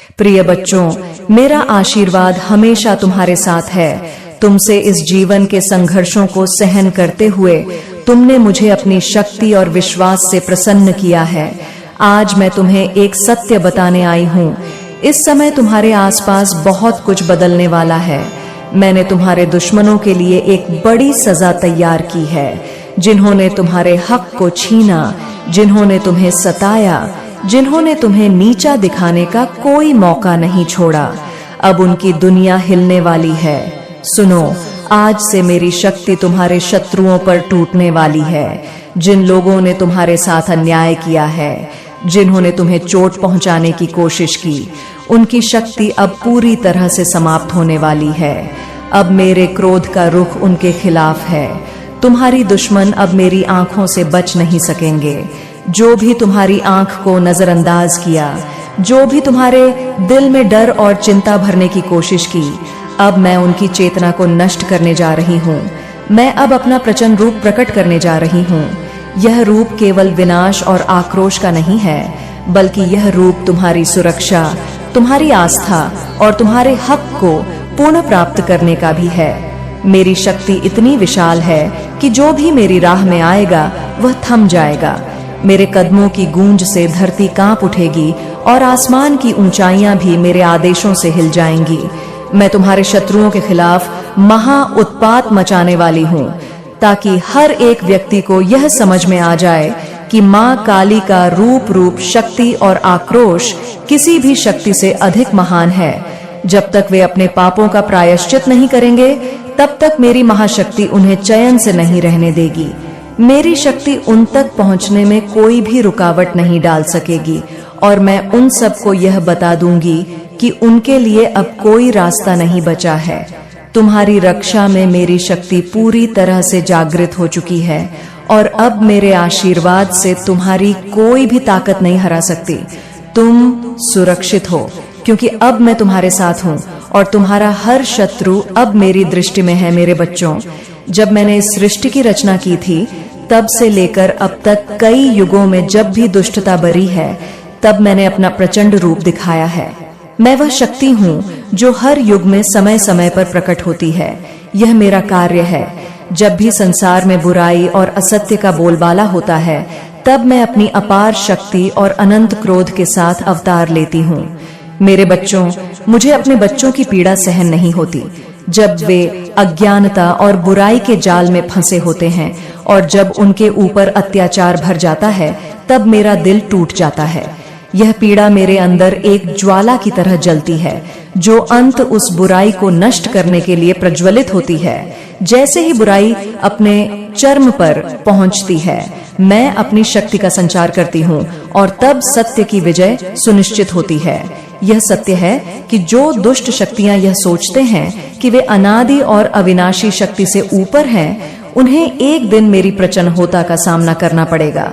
प्रिय बच्चों, मेरा आशीर्वाद हमेशा तुम्हारे साथ है। तुमसे इस जीवन के संघर्षों को सहन करते हुए तुमने मुझे अपनी शक्ति और विश्वास से प्रसन्न किया है। आज मैं तुम्हें एक सत्य बताने आई हूँ। इस समय तुम्हारे आसपास बहुत कुछ बदलने वाला है। मैंने तुम्हारे दुश्मनों के लिए एक बड़ी सजा तैयार की है। जिन्होंने तुम्हारे हक को छीना, जिन्होंने तुम्हें सताया, जिन्होंने तुम्हें नीचा दिखाने का कोई मौका नहीं छोड़ा, अब उनकी दुनिया हिलने वाली है। सुनो, आज से मेरी शक्ति तुम्हारे शत्रुओं पर टूटने वाली है। जिन लोगों ने तुम्हारे साथ अन्याय किया है, जिन्होंने तुम्हें चोट पहुंचाने की कोशिश की, उनकी शक्ति अब पूरी तरह से समाप्त होने वाली है। अब मेरे क्रोध का रुख उनके खिलाफ है। तुम्हारी दुश्मन अब मेरी आंखों से बच नहीं सकेंगे। जो भी तुम्हारी आंख को नजरअंदाज किया, जो भी तुम्हारे दिल में डर और चिंता भरने की कोशिश की, अब मैं उनकी चेतना को नष्ट करने जा रही हूँ। मैं अब अपना प्रचंड रूप प्रकट करने जा रही हूँ। यह रूप केवल विनाश और आक्रोश का नहीं है, बल्कि यह रूप तुम्हारी सुरक्षा, तुम्हारी आस्था और तुम्हारे हक को पुनः प्राप्त करने का भी है। मेरी शक्ति इतनी विशाल है कि जो भी मेरी राह में आएगा वह थम जाएगा। मेरे कदमों की गूंज से धरती कांप उठेगी और आसमान की ऊंचाइयां भी मेरे आदेशों से हिल जाएंगी। मैं तुम्हारे शत्रुओं के खिलाफ महा उत्पात मचाने वाली हूँ, ताकि हर एक व्यक्ति को यह समझ में आ जाए कि माँ काली का रूप, शक्ति और आक्रोश किसी भी शक्ति से अधिक महान है। जब तक वे अपने पापों का प्रायश्चित नहीं करेंगे, तब तक मेरी महाशक्ति उन्हें चैन से नहीं रहने देगी। मेरी शक्ति उन तक पहुंचने में कोई भी रुकावट नहीं डाल सकेगी, और मैं उन सबको यह बता दूंगी कि उनके लिए अब कोई रास्ता नहीं बचा है। तुम्हारी रक्षा में मेरी शक्ति पूरी तरह से जागृत हो चुकी है, और अब मेरे आशीर्वाद से तुम्हारी कोई भी ताकत नहीं हरा सकती। तुम सुरक्षित हो, क्योंकि अब मैं तुम्हारे साथ हूँ, और तुम्हारा हर शत्रु अब मेरी दृष्टि में है। मेरे बच्चों, जब मैंने इस सृष्टि की रचना की थी, तब से लेकर अब तक कई युगों में जब भी दुष्टता बरी है, तब मैंने अपना प्रचंड रूप दिखाया है। मैं वह शक्ति हूँ जो हर युग में समय समय पर प्रकट होती है। यह मेरा कार्य है। जब भी संसार में बुराई और असत्य का बोलबाला होता है, तब मैं अपनी अपार शक्ति और अनंत क्रोध के साथ अवतार लेती हूँ। मेरे बच्चों, मुझे अपने बच्चों की पीड़ा सहन नहीं होती। जब वे अज्ञानता और बुराई के जाल में फंसे होते हैं और जब उनके ऊपर अत्याचार भर जाता है, तब मेरा दिल टूट जाता है। यह पीड़ा मेरे अंदर एक ज्वाला की तरह जलती है, जो अंत उस बुराई को नष्ट करने के लिए प्रज्वलित होती है। जैसे ही बुराई अपने चरम पर पहुंचती है, मैं अपनी शक्ति का संचार करती हूँ, और तब सत्य की विजय सुनिश्चित होती है। यह सत्य है कि जो दुष्ट शक्तियां यह सोचते हैं कि वे अनादि और अविनाशी शक्ति से ऊपर हैं, उन्हें एक दिन मेरी प्रचंडता का सामना करना पड़ेगा।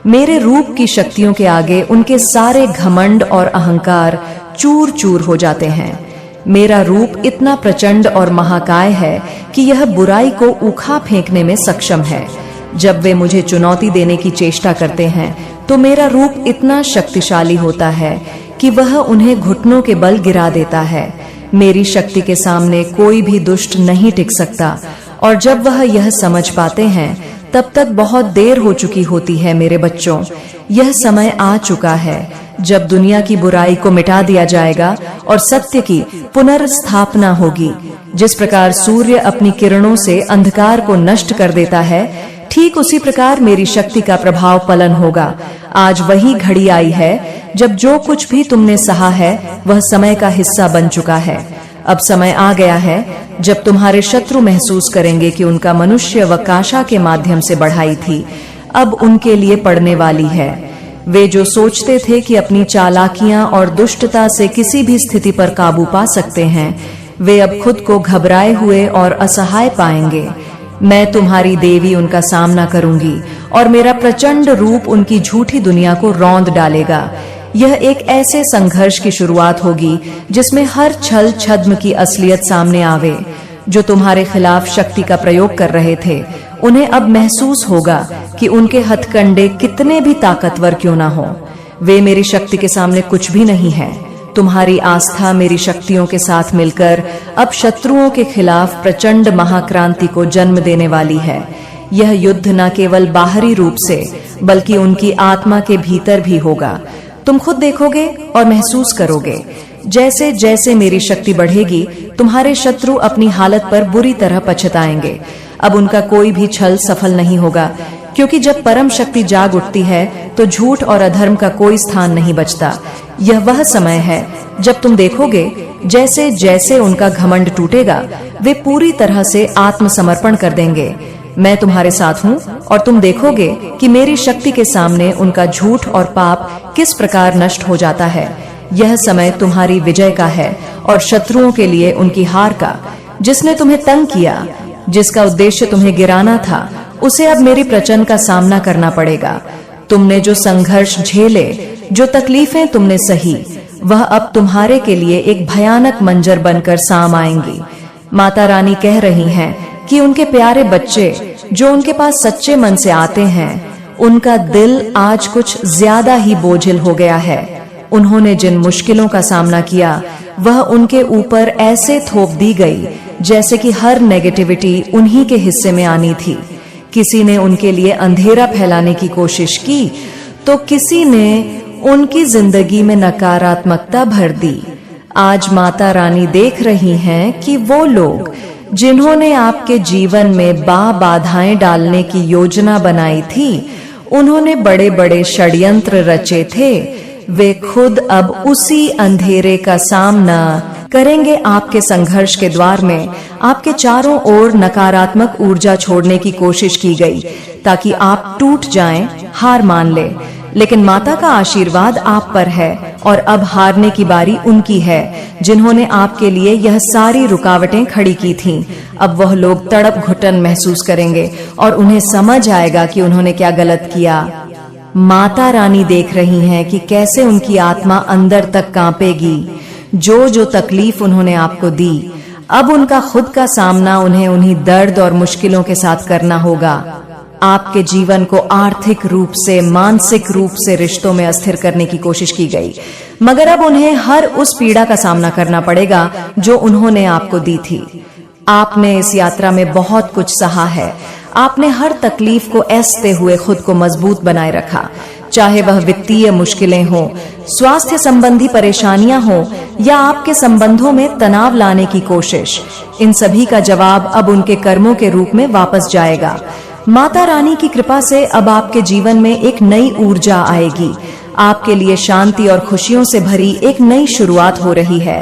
मेरे रूप की शक्तियों के आगे उनके सारे घमंड और अहंकार चूर चूर हो जाते हैं। मेरा रूप इतना प्रचंड और महाकाय है कि यह बुराई को उखा फेंकने में सक्षम है। जब वे मुझे चुनौती देने की चेष्टा करते हैं, तो मेरा रूप इतना शक्तिशाली होता है कि वह उन्हें घुटनों के बल गिरा देता है। मेरी शक्ति के सामने कोई भी दुष्ट नहीं टिक सकता, और जब वह यह समझ पाते हैं, तब तक बहुत देर हो चुकी होती है। मेरे बच्चों, यह समय आ चुका है जब दुनिया की बुराई को मिटा दिया जाएगा और सत्य की पुनर्स्थापना होगी। जिस प्रकार सूर्य अपनी किरणों से अंधकार को नष्ट कर देता है, ठीक उसी प्रकार मेरी शक्ति का प्रभाव पलन होगा। आज वही घड़ी आई है जब जो कुछ भी तुमने सहा है, वह समय का हिस्सा बन चुका है। अब समय आ गया है जब तुम्हारे शत्रु महसूस करेंगे कि उनका मनुष्य व काशा के माध्यम से बढ़ाई थी, अब उनके लिए पड़ने वाली है। वे जो सोचते थे कि अपनी चालाकियां और दुष्टता से किसी भी स्थिति पर काबू पा सकते हैं, वे अब खुद को घबराए हुए और असहाय पाएंगे। मैं तुम्हारी देवी उनका सामना करूंगी, और मेरा प्रचंड रूप उनकी झूठी दुनिया को रौंद डालेगा। यह एक ऐसे संघर्ष की शुरुआत होगी जिसमें हर छल छद्म की असलियत सामने आवे। जो तुम्हारे खिलाफ शक्ति का प्रयोग कर रहे थे, उन्हें अब महसूस होगा कि उनके हथकंडे कितने भी ताकतवर क्यों ना हो, वे मेरी शक्ति के सामने कुछ भी नहीं है। तुम्हारी आस्था मेरी शक्तियों के साथ मिलकर अब शत्रुओं के खिलाफ प्रचंड महाक्रांति को जन्म देने वाली है। यह युद्ध न केवल बाहरी रूप से बल्कि उनकी आत्मा के भीतर भी होगा। तुम खुद देखोगे और महसूस करोगे। जैसे जैसे मेरी शक्ति बढ़ेगी, तुम्हारे शत्रु अपनी हालत पर बुरी तरह पछताएंगे। अब उनका कोई भी छल सफल नहीं होगा, क्योंकि जब परम शक्ति जाग उठती है तो झूठ और अधर्म का कोई स्थान नहीं बचता। यह वह समय है जब तुम देखोगे जैसे जैसे उनका घमंड टूटेगा, वे पूरी तरह से आत्मसमर्पण कर देंगे। मैं तुम्हारे साथ हूँ और तुम देखोगे कि मेरी शक्ति के सामने उनका झूठ और पाप किस प्रकार नष्ट हो जाता है। यह समय तुम्हारी विजय का है और शत्रुओं के लिए उनकी हार का। जिसने तुम्हें तंग किया, जिसका उद्देश्य तुम्हें गिराना था, उसे अब मेरी प्रचंड का सामना करना पड़ेगा। तुमने जो संघर्ष झेले, जो तकलीफें तुमने सही, वह अब तुम्हारे के लिए एक भयानक मंजर बनकर साम आएंगी। माता रानी कह रही हैं कि उनके प्यारे बच्चे जो उनके पास सच्चे मन से आते हैं, उनका दिल आज कुछ ज्यादा ही बोझिल हो गया है। उन्होंने जिन मुश्किलों का सामना किया, वह उनके ऊपर ऐसे थोप दी गई जैसे कि हर नेगेटिविटी उन्हीं के हिस्से में आनी थी। किसी ने उनके लिए अंधेरा फैलाने की कोशिश की तो किसी ने उनकी जिंदगी में नकारात्मकता भर दी। आज माता रानी देख रही हैं कि वो लोग जिन्होंने आपके जीवन में बाधाएं डालने की योजना बनाई थी, उन्होंने बड़े बड़े षड्यंत्र रचे थे, वे खुद अब उसी अंधेरे का सामना करेंगे। आपके संघर्ष के द्वार में आपके चारों ओर नकारात्मक ऊर्जा छोड़ने की कोशिश की गई ताकि आप टूट जाएं, हार मान ले। लेकिन माता का आशीर्वाद आप पर है और अब हारने की बारी उनकी है, जिन्होंने आपके लिए यह सारी रुकावटें खड़ी की थीं। अब वह लोग तड़प घुटन महसूस करेंगे और उन्हें समझ आएगा कि उन्होंने क्या गलत किया। माता रानी देख रही हैं कि कैसे उनकी आत्मा अंदर तक कांपेगी। जो तकलीफ उन्होंने आपको दी, अब उनका खुद का सामना उन्हें उन्हीं दर्द और मुश्किलों के साथ करना होगा। आपके जीवन को आर्थिक रूप से, मानसिक रूप से रिश्तों में अस्थिर करने की कोशिश की गई, मगर अब उन्हें हर उस पीड़ा का सामना करना पड़ेगा जो उन्होंने आपको दी थी। आपने इस यात्रा में बहुत कुछ सहा है। आपने हर तकलीफ को ऐसते हुए खुद को मजबूत बनाए रखा, चाहे वह वित्तीय मुश्किलें हों, स्वास्थ्य संबंधी परेशानियां हों या आपके संबंधों में तनाव लाने की कोशिश। इन सभी का जवाब अब उनके कर्मों के रूप में वापस जाएगा। माता रानी की कृपा से अब आपके जीवन में एक नई ऊर्जा आएगी। आपके लिए शांति और खुशियों से भरी एक नई शुरुआत हो रही है।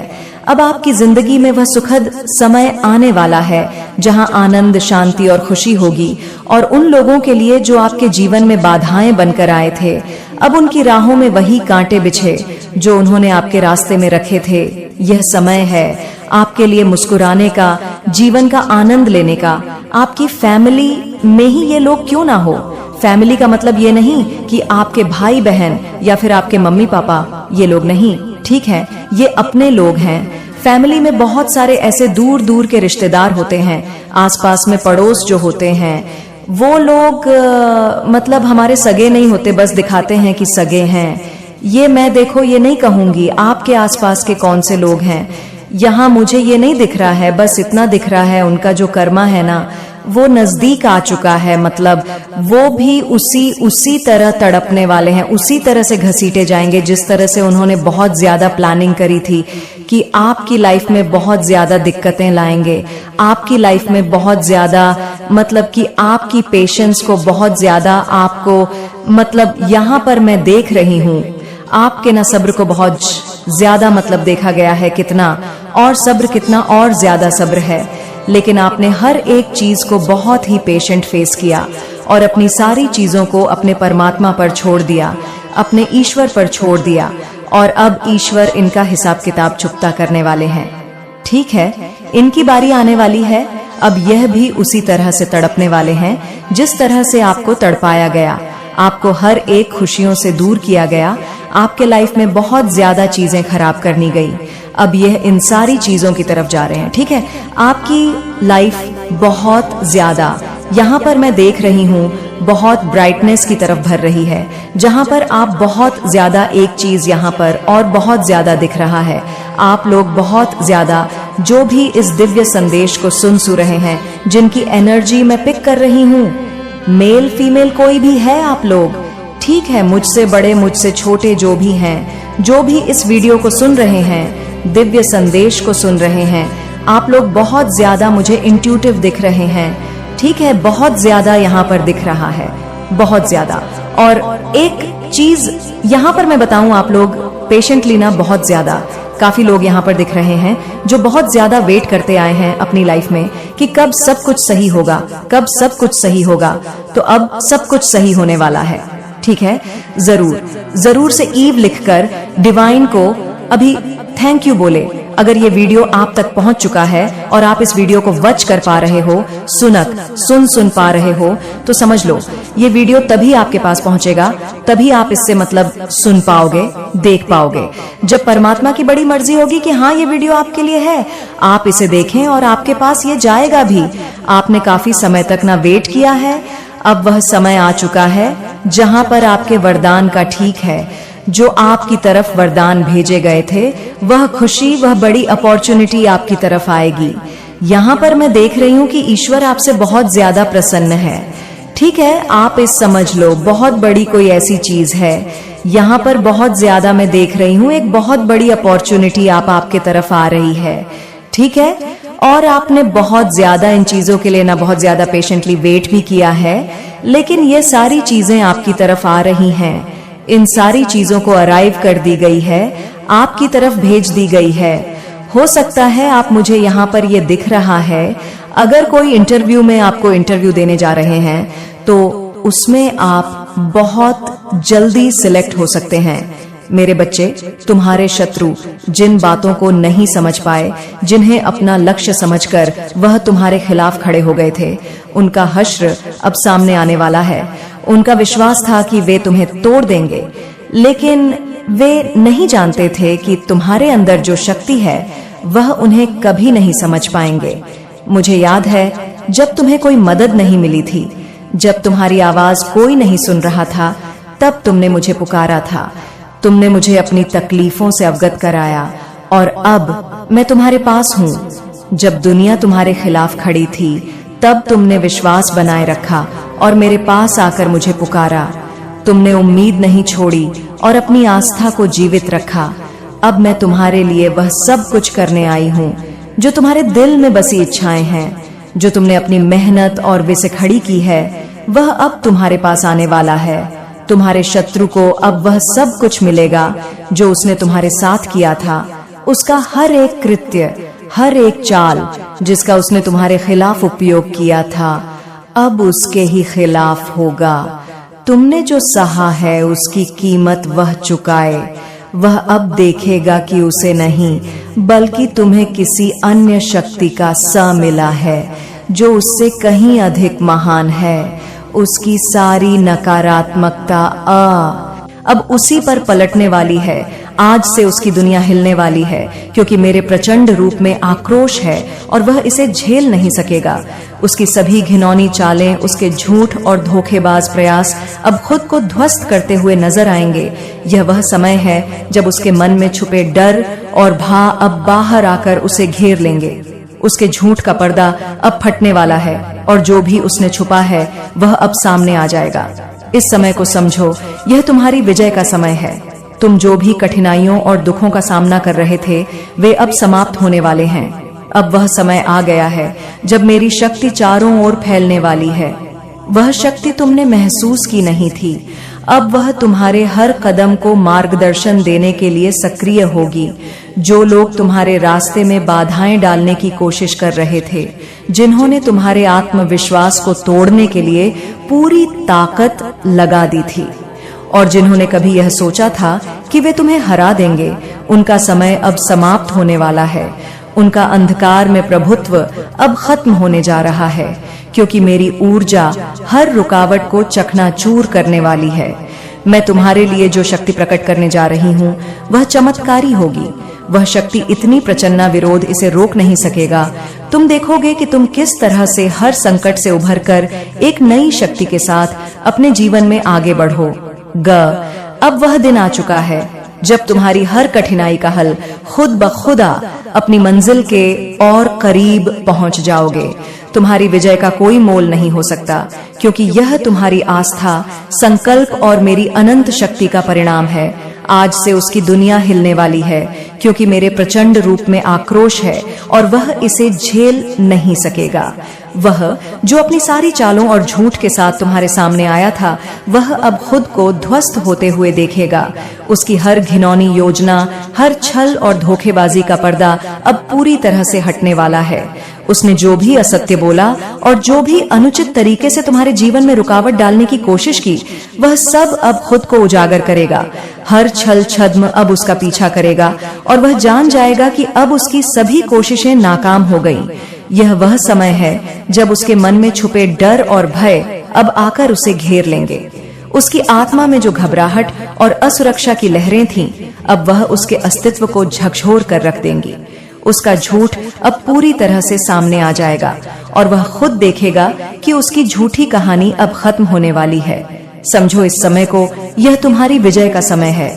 अब आपकी जिंदगी में वह सुखद समय आने वाला है जहां आनंद, शांति और खुशी होगी। और उन लोगों के लिए जो आपके जीवन में बाधाएं बनकर आए थे, अब उनकी राहों में वही कांटे बिछे जो उन्होंने आपके रास्ते में रखे थे। यह समय है आपके लिए मुस्कुराने का, जीवन का आनंद लेने का। आपकी फैमिली में ही ये लोग क्यों ना हो। फैमिली का मतलब ये नहीं कि आपके भाई बहन या फिर आपके मम्मी पापा, ये लोग नहीं, ठीक है, ये अपने लोग हैं। फैमिली में बहुत सारे ऐसे दूर दूर के रिश्तेदार होते हैं, आसपास में पड़ोस जो होते हैं, वो लोग मतलब हमारे सगे नहीं होते, बस दिखाते हैं कि सगे हैं। ये मैं देखो ये नहीं कहूंगी आपके आसपास के कौन से लोग हैं। यहाँ मुझे ये नहीं दिख रहा है, बस इतना दिख रहा है उनका जो कर्मा है ना, वो नजदीक आ चुका है। मतलब वो भी उसी तरह तड़पने वाले हैं, उसी तरह से घसीटे जाएंगे जिस तरह से उन्होंने बहुत ज्यादा प्लानिंग करी थी कि आपकी लाइफ में बहुत ज्यादा दिक्कतें लाएंगे, आपकी लाइफ में बहुत ज्यादा, मतलब कि आपकी पेशेंस को बहुत ज्यादा आपको, मतलब यहाँ पर मैं देख रही हूँ आपके ना सब्र को बहुत ज्यादा, मतलब देखा गया है कितना और सब्र, कितना और ज्यादा सब्र है। लेकिन आपने हर एक चीज को बहुत ही पेशेंट फेस किया और अपनी सारी चीजों को अपने परमात्मा पर छोड़ दिया, अपने ईश्वर पर छोड़ दिया। और अब ईश्वर इनका हिसाब किताब चुकता करने वाले हैं। ठीक है, इनकी बारी आने वाली है। अब यह भी उसी तरह से तड़पने वाले हैं जिस तरह से आपको तड़पाया गया, आपको हर एक खुशियों से दूर किया गया, आपके लाइफ में बहुत ज्यादा चीजें खराब करनी गई। अब यह इन सारी चीजों की तरफ जा रहे हैं। ठीक है, आपकी लाइफ बहुत ज्यादा यहाँ पर मैं देख रही हूँ बहुत ब्राइटनेस की तरफ भर रही है, जहाँ पर आप बहुत ज्यादा एक चीज यहाँ पर और बहुत ज्यादा दिख रहा है। आप लोग बहुत ज्यादा जो भी इस दिव्य संदेश को सुन रहे हैं, जिनकी एनर्जी मैं पिक कर रही हूँ, मेल फीमेल कोई भी है आप लोग, ठीक है, मुझसे बड़े मुझसे छोटे जो भी हैं, जो भी इस वीडियो को सुन रहे हैं, दिव्य संदेश को सुन रहे हैं, आप लोग बहुत ज्यादा मुझे इंट्यूटिव दिख रहे हैं, ठीक है, बहुत ज्यादा यहाँ पर दिख रहा है, बहुत ज्यादा। और एक चीज यहाँ पर मैं बताऊं, आप लोग पेशेंटली ना बहुत ज्यादा काफी लोग यहाँ पर दिख रहे हैं जो बहुत ज्यादा वेट करते आए हैं अपनी लाइफ में कि कब सब कुछ सही होगा, कब सब कुछ सही होगा। तो अब सब कुछ सही होने वाला है, ठीक है। जरूर जरूर से ईव लिखकर डिवाइन को अभी थैंक यू बोले। अगर ये वीडियो आप तक पहुंच चुका है और आप इस वीडियो को वॉच कर पा रहे हो, सुन पा रहे हो, तो समझ लो ये वीडियो तभी आपके पास पहुंचेगा, तभी आप इससे मतलब सुन पाओगे, देख पाओगे, जब परमात्मा की बड़ी मर्जी होगी कि हाँ ये वीडियो आपके लिए है, आप इसे देखें और आपके पास ये जाएगा भी। आपने काफी समय तक ना वेट किया है, अब वह समय आ चुका है जहां पर आपके वरदान का ठीक है, जो आपकी तरफ वरदान भेजे गए थे, वह खुशी, वह बड़ी अपॉर्चुनिटी आपकी तरफ आएगी। यहाँ पर मैं देख रही हूँ कि ईश्वर आपसे बहुत ज्यादा प्रसन्न है, ठीक है, आप इस समझ लो बहुत बड़ी कोई ऐसी चीज है। यहाँ पर बहुत ज्यादा मैं देख रही हूँ एक बहुत बड़ी अपॉर्चुनिटी आपके तरफ आ रही है, ठीक है। और आपने बहुत ज्यादा इन चीजों के लिए ना बहुत ज्यादा पेशेंटली वेट भी किया है, लेकिन ये सारी चीजें आपकी तरफ आ रही हैं, इन सारी चीजों को अराइव कर दी गई है, आपकी तरफ भेज दी गई है। हो सकता है आप मुझे यहाँ पर ये दिख रहा है, अगर कोई इंटरव्यू में आपको इंटरव्यू देने जा रहे हैं तो उसमें आप बहुत जल्दी सिलेक्ट हो सकते हैं। मेरे बच्चे, तुम्हारे शत्रु जिन बातों को नहीं समझ पाए, जिन्हें अपना लक्ष्य समझकर वह तुम्हारे खिलाफ खड़े हो गए थे, उनका हश्र अब सामने आने वाला है। उनका विश्वास था कि वे तुम्हें तोड़ देंगे, लेकिन वे नहीं जानते थे कि तुम्हारे अंदर जो शक्ति है वह उन्हें कभी नहीं समझ पाएंगे। मुझे याद है जब तुम्हें कोई मदद नहीं मिली थी, जब तुम्हारी आवाज कोई नहीं सुन रहा था, तब तुमने मुझे पुकारा था, तुमने मुझे अपनी तकलीफों से अवगत कराया, और अब मैं तुम्हारे पास हूँ। जब दुनिया तुम्हारे खिलाफ खड़ी थी, तब तुमने विश्वास बनाए रखा और मेरे पास आकर मुझे पुकारा। तुमने उम्मीद नहीं छोड़ी और अपनी आस्था को जीवित रखा। अब मैं तुम्हारे लिए वह सब कुछ करने आई हूँ जो तुम्हारे दिल में बसी इच्छाएं हैं, जो तुमने अपनी मेहनत और वे से खड़ी की है, वह अब तुम्हारे पास आने वाला है। तुम्हारे शत्रु को अब वह सब कुछ मिलेगा जो उसने तुम्हारे साथ किया था। उसका हर एक कृत्य, हर एक चाल जिसका उसने तुम्हारे खिलाफ उपयोग किया था, अब उसके ही खिलाफ होगा। तुमने जो सहा है उसकी कीमत वह चुकाए। वह अब देखेगा कि उसे नहीं बल्कि तुम्हें किसी अन्य शक्ति का सा मिला है जो उससे कहीं अधिक महान है। उसकी सारी नकारात्मकता अब उसी पर पलटने वाली है। आज से उसकी दुनिया हिलने वाली है, क्योंकि मेरे प्रचंड रूप में आक्रोश है और वह इसे झेल नहीं सकेगा। उसकी सभी घिनौनी चालें, उसके झूठ और धोखेबाज प्रयास अब खुद को ध्वस्त करते हुए नजर आएंगे। यह वह समय है जब उसके मन में छुपे डर और भा अब बाहर आकर उसे घेर लेंगे। उसके झूठ का पर्दा अब फटने वाला है और जो भी उसने छुपा है वह अब सामने आ जाएगा। इस समय को समझो, यह तुम्हारी विजय का समय है। तुम जो भी कठिनाइयों और दुखों का सामना कर रहे थे, वे अब समाप्त होने वाले हैं। अब वह समय आ गया है जब मेरी शक्ति चारों ओर फैलने वाली है। वह शक्ति तुमने महसूस की नहीं थी, अब वह तुम्हारे हर कदम को मार्गदर्शन देने के लिए सक्रिय होगी। जो लोग तुम्हारे रास्ते में बाधाएं डालने की कोशिश कर रहे थे, जिन्होंने तुम्हारे आत्मविश्वास को तोड़ने के लिए पूरी ताकत लगा दी थी, और जिन्होंने कभी यह सोचा था कि वे तुम्हें हरा देंगे, उनका समय अब समाप्त होने वाला है। उनका अंधकार में प्रभुत्व अब खत्म होने जा रहा है, क्योंकि मेरी ऊर्जा हर रुकावट को चकनाचूर करने वाली है। मैं तुम्हारे लिए जो शक्ति प्रकट करने जा रही हूँ वह चमत्कारी होगी। वह शक्ति इतनी प्रचंड विरोध इसे रोक नहीं सकेगा। तुम देखोगे कि तुम किस तरह से हर संकट से उभरकर एक नई शक्ति के साथ अपने जीवन में आगे बढ़ो। अब वह दिन आ चुका है जब तुम्हारी हर कठिनाई का हल खुद ब खुदा अपनी मंजिल के और करीब पहुंच जाओगे। तुम्हारी विजय का कोई मोल नहीं हो सकता, क्योंकि यह तुम्हारी आस्था, संकल्प और मेरी अनंत शक्ति का परिणाम है। आज से उसकी दुनिया हिलने वाली है, क्योंकि मेरे प्रचंड रूप में आक्रोश है और वह इसे झेल नहीं सकेगा। वह जो अपनी सारी चालों और झूठ के साथ तुम्हारे सामने आया था, वह अब खुद को ध्वस्त होते हुए देखेगा। उसकी हर घिनौनी योजना, हर छल और धोखेबाजी का पर्दा अब पूरी तरह से हटने वाला है। उसने जो भी असत्य बोला और जो भी अनुचित तरीके से तुम्हारे जीवन में रुकावट डालने की कोशिश की, वह सब अब खुद को उजागर करेगा। हर छल छद्म अब उसका पीछा करेगा और वह जान जाएगा कि अब उसकी सभी कोशिशें नाकाम हो गईं। यह वह समय है जब उसके मन में छुपे डर और भय अब आकर उसे घेर लेंगे। उसकी आत्मा में जो घबराहट और असुरक्षा की लहरें थीं, अब वह उसके अस्तित्व को झकझोर कर रख देंगी। उसका झूठ अब पूरी तरह से सामने आ जाएगा और वह खुद देखेगा कि उसकी झूठी कहानी अब खत्म होने वाली है। समझो इस समय को, यह तुम्हारी विजय का समय है।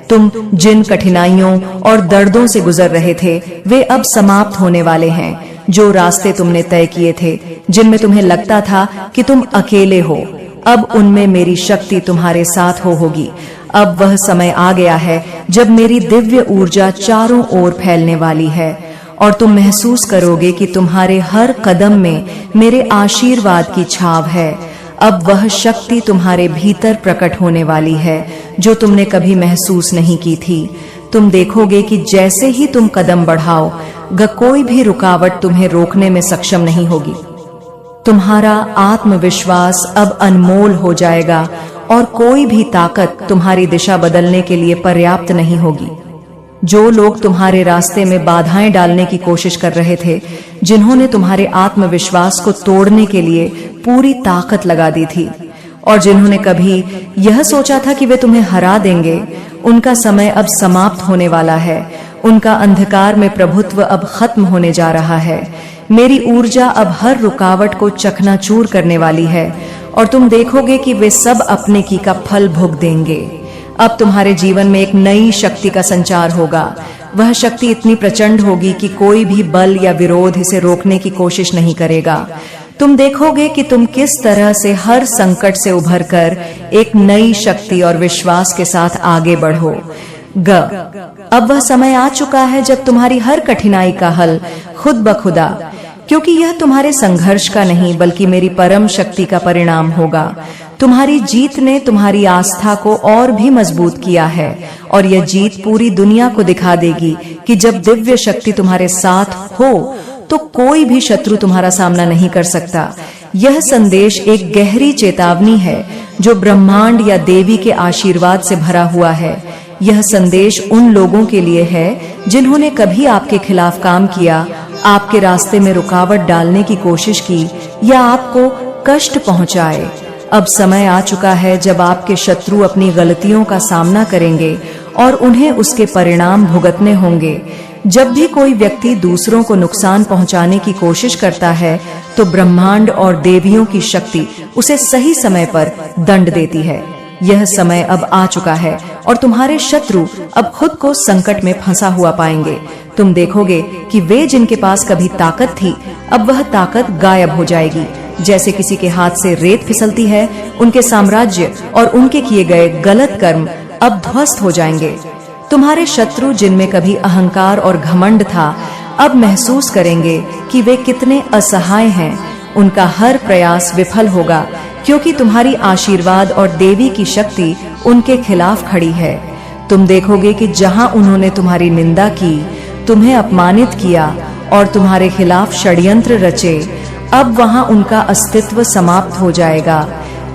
तुम जिन कठिनाइयों और दर्दों से गुजर रहे थे, वे अब समाप्त होने वाले हैं। जो रास्ते तुमने तय किए थे, जिनमें तुम्हें लगता था कि तुम अकेले हो, अब उनमें मेरी शक्ति तुम्हारे साथ होगी। अब वह समय आ गया है जब मेरी दिव्य ऊर्जा चारों ओर फैलने वाली है और तुम महसूस करोगे कि तुम्हारे हर कदम में मेरे आशीर्वाद की छाव है। अब वह शक्ति तुम्हारे भीतर प्रकट होने वाली है जो तुमने कभी महसूस नहीं की थी। तुम देखोगे कि जैसे ही तुम कदम बढ़ाओ, कोई भी रुकावट तुम्हें रोकने में सक्षम नहीं होगी। तुम्हारा आत्मविश्वास अब अनमोल हो जाएगा और कोई भी ताकत तुम्हारी दिशा बदलने के लिए पर्याप्त नहीं होगी। जो लोग तुम्हारे रास्ते में बाधाएं डालने की कोशिश कर रहे थे, जिन्होंने तुम्हारे आत्मविश्वास को तोड़ने के लिए पूरी ताकत लगा दी थी और जिन्होंने कभी यह सोचा था कि वे तुम्हें हरा देंगे, उनका समय अब समाप्त होने वाला है। उनका अंधकार में प्रभुत्व अब खत्म होने जा रहा है। मेरी ऊर्जा अब हर रुकावट को चकनाचूर करने वाली है और तुम देखोगे कि वे सब अपने की का फल भोग देंगे। अब तुम्हारे जीवन में एक नई शक्ति का संचार होगा। वह शक्ति इतनी प्रचंड होगी कि कोई भी बल या विरोध इसे रोकने की कोशिश नहीं करेगा। तुम देखोगे कि तुम किस तरह से हर संकट से उभरकर एक नई शक्ति और विश्वास के साथ आगे बढ़ो। अब वह समय आ चुका है जब तुम्हारी हर कठिनाई का हल खुद ब खुदा, क्योंकि यह तुम्हारे संघर्ष का नहीं बल्कि मेरी परम शक्ति का परिणाम होगा। तुम्हारी जीत ने तुम्हारी आस्था को और भी मजबूत किया है और यह जीत पूरी दुनिया को दिखा देगी कि जब दिव्य शक्ति तुम्हारे साथ हो तो कोई भी शत्रु तुम्हारा सामना नहीं कर सकता। यह संदेश एक गहरी चेतावनी है जो ब्रह्मांड या देवी के आशीर्वाद से भरा हुआ है। यह संदेश उन लोगों के लिए है जिन्होंने कभी आपके खिलाफ काम किया, आपके रास्ते में रुकावट डालने की कोशिश की या आपको कष्ट पहुंचाए। अब समय आ चुका है जब आपके शत्रु अपनी गलतियों का सामना करेंगे और उन्हें उसके परिणाम भुगतने होंगे। जब भी कोई व्यक्ति दूसरों को नुकसान पहुंचाने की कोशिश करता है, तो ब्रह्मांड और देवियों की शक्ति उसे सही समय पर दंड देती है। यह समय अब आ चुका है और तुम्हारे शत्रु अब खुद को संकट में फंसा हुआ पाएंगे। तुम देखोगे कि वे जिनके पास कभी ताकत थी, अब वह ताकत गायब हो जाएगी। जैसे किसी के हाथ से रेत फिसलती है, उनके साम्राज्य और उनके किए गए गलत कर्म अब ध्वस्त हो जाएंगे। तुम्हारे शत्रु जिनमें कभी अहंकार और घमंड था, अब महसूस करेंगे कि वे कितने असहाय हैं। उनका हर प्रयास विफल होगा, क्योंकि तुम्हारी आशीर्वाद और देवी की शक्ति उनके खिलाफ खड़ी है। तुम देखोगे कि जहां उन्होंने तुम्हारी निंदा की, तुम्हें अपमानित किया और तुम्हारे खिलाफ षड्यंत्र रचे, अब वहां उनका अस्तित्व समाप्त हो जाएगा।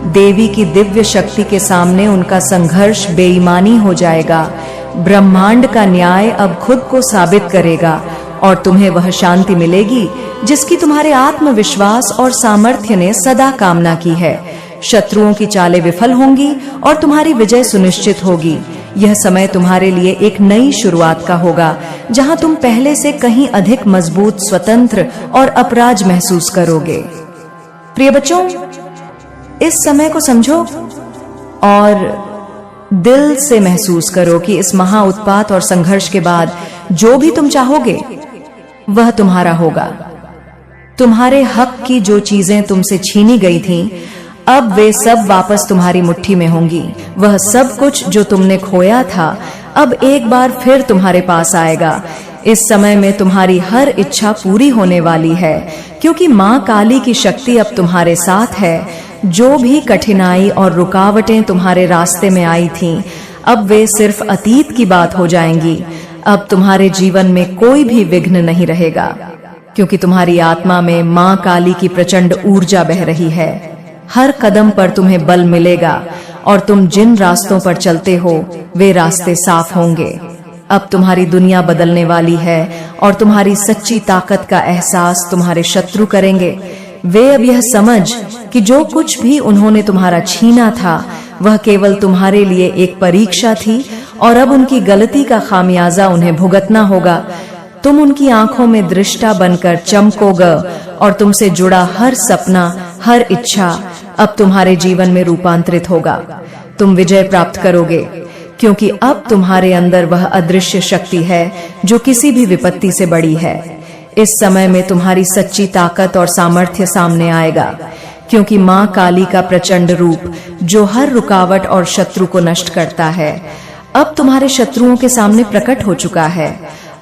देवी की दिव्य शक्ति के सामने उनका संघर्ष बेईमानी हो जाएगा। ब्रह्मांड का न्याय अब खुद को साबित करेगा और तुम्हें वह शांति मिलेगी जिसकी तुम्हारे आत्मविश्वास और सामर्थ्य ने सदा कामना की है। शत्रुओं की चालें विफल होंगी और तुम्हारी विजय सुनिश्चित होगी। यह समय तुम्हारे लिए एक नई शुरुआत का होगा, जहां तुम पहले से कहीं अधिक मजबूत, स्वतंत्र और अपराज महसूस करोगे। प्रिय बच्चों, इस समय को समझो और दिल से महसूस करो कि इस महा उत्पात और संघर्ष के बाद जो भी तुम चाहोगे वह तुम्हारा होगा। तुम्हारे हक की जो चीजें तुमसे छीनी गई थीं, अब वे सब वापस तुम्हारी मुट्ठी में होंगी। वह सब कुछ जो तुमने खोया था अब एक बार फिर तुम्हारे पास आएगा। इस समय में तुम्हारी हर इच्छा पूरी होने वाली है, क्योंकि मां काली की शक्ति अब तुम्हारे साथ है। जो भी कठिनाई और रुकावटें तुम्हारे रास्ते में आई थीं, अब वे सिर्फ अतीत की बात हो जाएंगी। अब तुम्हारे जीवन में कोई भी विघ्न नहीं रहेगा, क्योंकि तुम्हारी आत्मा में मां काली की प्रचंड ऊर्जा बह रही है। हर कदम पर तुम्हें बल मिलेगा और तुम जिन रास्तों पर चलते हो वे रास्ते साफ होंगे। अब तुम्हारी दुनिया बदलने वाली है और तुम्हारी सच्ची ताकत का एहसास तुम्हारे शत्रु करेंगे। वे अब यह समझ कि जो कुछ भी उन्होंने तुम्हारा छीना था वह केवल तुम्हारे लिए एक परीक्षा थी और अब उनकी गलती का खामियाजा उन्हें भुगतना होगा। तुम उनकी आंखों में दृष्टा बनकर चमकोगे और तुमसे जुड़ा हर सपना, हर इच्छा अब तुम्हारे जीवन में रूपांतरित होगा। तुम विजय प्राप्त करोगे, क्योंकि अब तुम्हारे अंदर वह अदृश्य शक्ति है जो किसी भी विपत्ति से बड़ी है। इस समय में तुम्हारी सच्ची ताकत और सामर्थ्य सामने आएगा, क्योंकि मां काली का प्रचंड रूप जो हर रुकावट और शत्रु को नष्ट करता है अब तुम्हारे शत्रुओं के सामने प्रकट हो चुका है।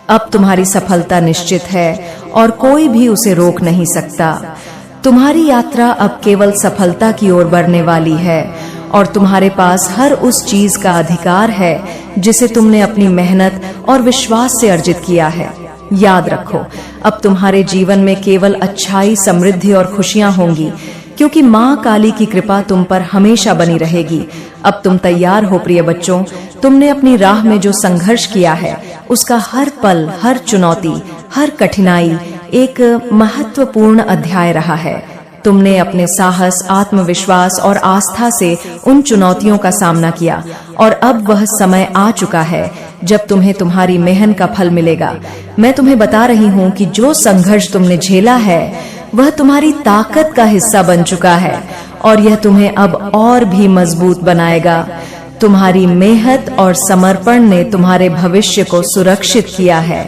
अब तुम्हारी सफलता निश्चित है और कोई भी उसे रोक नहीं सकता। तुम्हारी यात्रा अब केवल सफलता की ओर बढ़ने वाली है और तुम्हारे पास हर उस चीज का अधिकार है जिसे तुमने अपनी मेहनत और विश्वास से अर्जित किया है। याद रखो, अब तुम्हारे जीवन में केवल अच्छाई, समृद्धि और खुशियां होंगी, क्योंकि मां काली की कृपा तुम पर हमेशा बनी रहेगी। अब तुम तैयार हो प्रिय बच्चों। तुमने अपनी राह में जो संघर्ष किया है उसका हर पल, हर चुनौती, हर कठिनाई एक महत्वपूर्ण अध्याय रहा है। तुमने अपने साहस, आत्मविश्वास और आस्था से उन चुनौतियों का सामना किया और अब वह समय आ चुका है जब तुम्हें तुम्हारी मेहनत का फल मिलेगा। मैं तुम्हें बता रही हूँ कि जो संघर्ष तुमने झेला है वह तुम्हारी ताकत का हिस्सा बन चुका है और यह तुम्हें अब और भी मजबूत बनाएगा। तुम्हारी मेहनत और समर्पण ने तुम्हारे भविष्य को सुरक्षित किया है।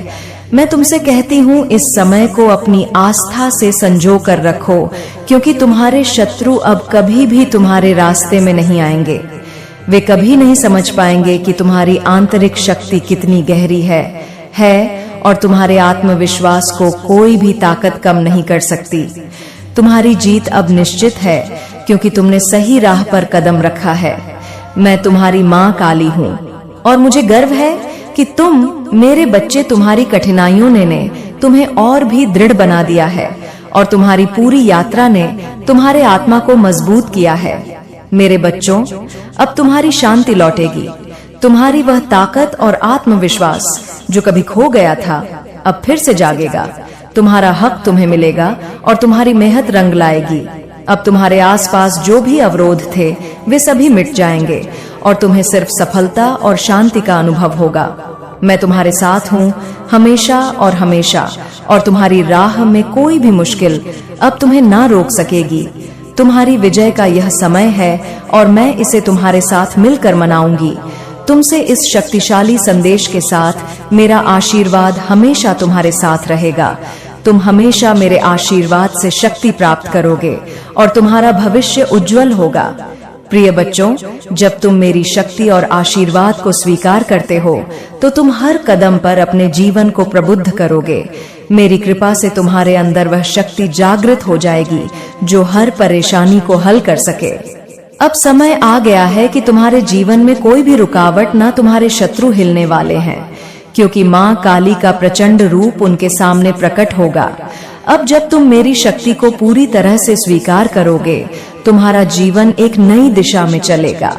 मैं तुमसे कहती हूँ, इस समय को अपनी आस्था से संजो कर रखो, क्योंकि तुम्हारे शत्रु अब कभी भी तुम्हारे रास्ते में नहीं आएंगे। वे कभी नहीं समझ पाएंगे कि तुम्हारी आंतरिक शक्ति कितनी गहरी है और तुम्हारे आत्मविश्वास को कोई भी ताकत कम नहीं कर सकती। तुम्हारी जीत अब निश्चित है, क्योंकि तुमने सही राह पर कदम रखा है। मैं तुम्हारी मां काली हूँ और मुझे गर्व है कि तुम मेरे बच्चे, तुम्हारी कठिनाइयों ने तुम्हें और भी दृढ़ बना दिया है और तुम्हारी पूरी यात्रा ने तुम्हारे आत्मा को मजबूत किया है। मेरे बच्चों, अब तुम्हारी शांति लौटेगी। तुम्हारी वह ताकत और आत्मविश्वास जो कभी खो गया था अब फिर से जागेगा। तुम्हारा हक तुम्हें मिलेगा और तुम्हारी मेहनत रंग लाएगी। अब तुम्हारे आसपास जो भी अवरोध थे वे सभी मिट जाएंगे और तुम्हें सिर्फ सफलता और शांति का अनुभव होगा। मैं तुम्हारे साथ हूँ हमेशा और हमेशा, और तुम्हारी राह में कोई भी मुश्किल अब तुम्हें ना रोक सकेगी। तुम्हारी विजय का यह समय है और मैं इसे तुम्हारे साथ मिलकर मनाऊंगी। तुमसे इस शक्तिशाली संदेश के साथ मेरा आशीर्वाद हमेशा तुम्हारे साथ रहेगा। तुम हमेशा मेरे आशीर्वाद से शक्ति प्राप्त करोगे और तुम्हारा भविष्य उज्जवल होगा। प्रिय बच्चों, जब तुम मेरी शक्ति और आशीर्वाद को स्वीकार करते हो तो तुम हर कदम पर अपने जीवन को प्रबुद्ध करोगे। मेरी कृपा से तुम्हारे अंदर वह शक्ति जागृत हो जाएगी जो हर परेशानी को हल कर सके। अब समय आ गया है कि तुम्हारे जीवन में कोई भी रुकावट ना तुम्हारे शत्रु हिलने वाले हैं, क्योंकि मां काली का प्रचंड रूप उनके सामने प्रकट होगा। अब जब तुम मेरी शक्ति को पूरी तरह से स्वीकार करोगे, तुम्हारा जीवन एक नई दिशा में चलेगा।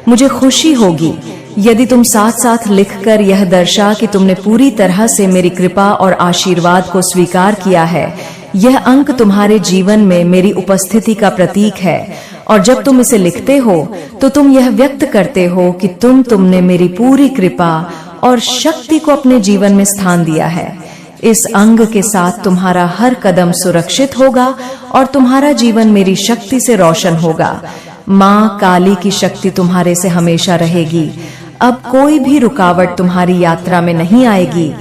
मुझे खुशी होगी यदि तुम साथ साथ लिखकर यह दर्शा कि तुमने पूरी तरह से मेरी कृपा और आशीर्वाद को स्वीकार किया है। यह अंक तुम्हारे जीवन में मेरी उपस्थिति का प्रतीक है और जब तुम इसे लिखते हो तो तुम यह व्यक्त करते हो कि तुमने मेरी पूरी कृपा और शक्ति को अपने जीवन में स्थान दिया है। इस अंग के साथ तुम्हारा हर कदम सुरक्षित होगा और तुम्हारा जीवन मेरी शक्ति से रोशन होगा। माँ काली की शक्ति तुम्हारे से हमेशा रहेगी। अब कोई भी रुकावट तुम्हारी यात्रा में नहीं आएगी।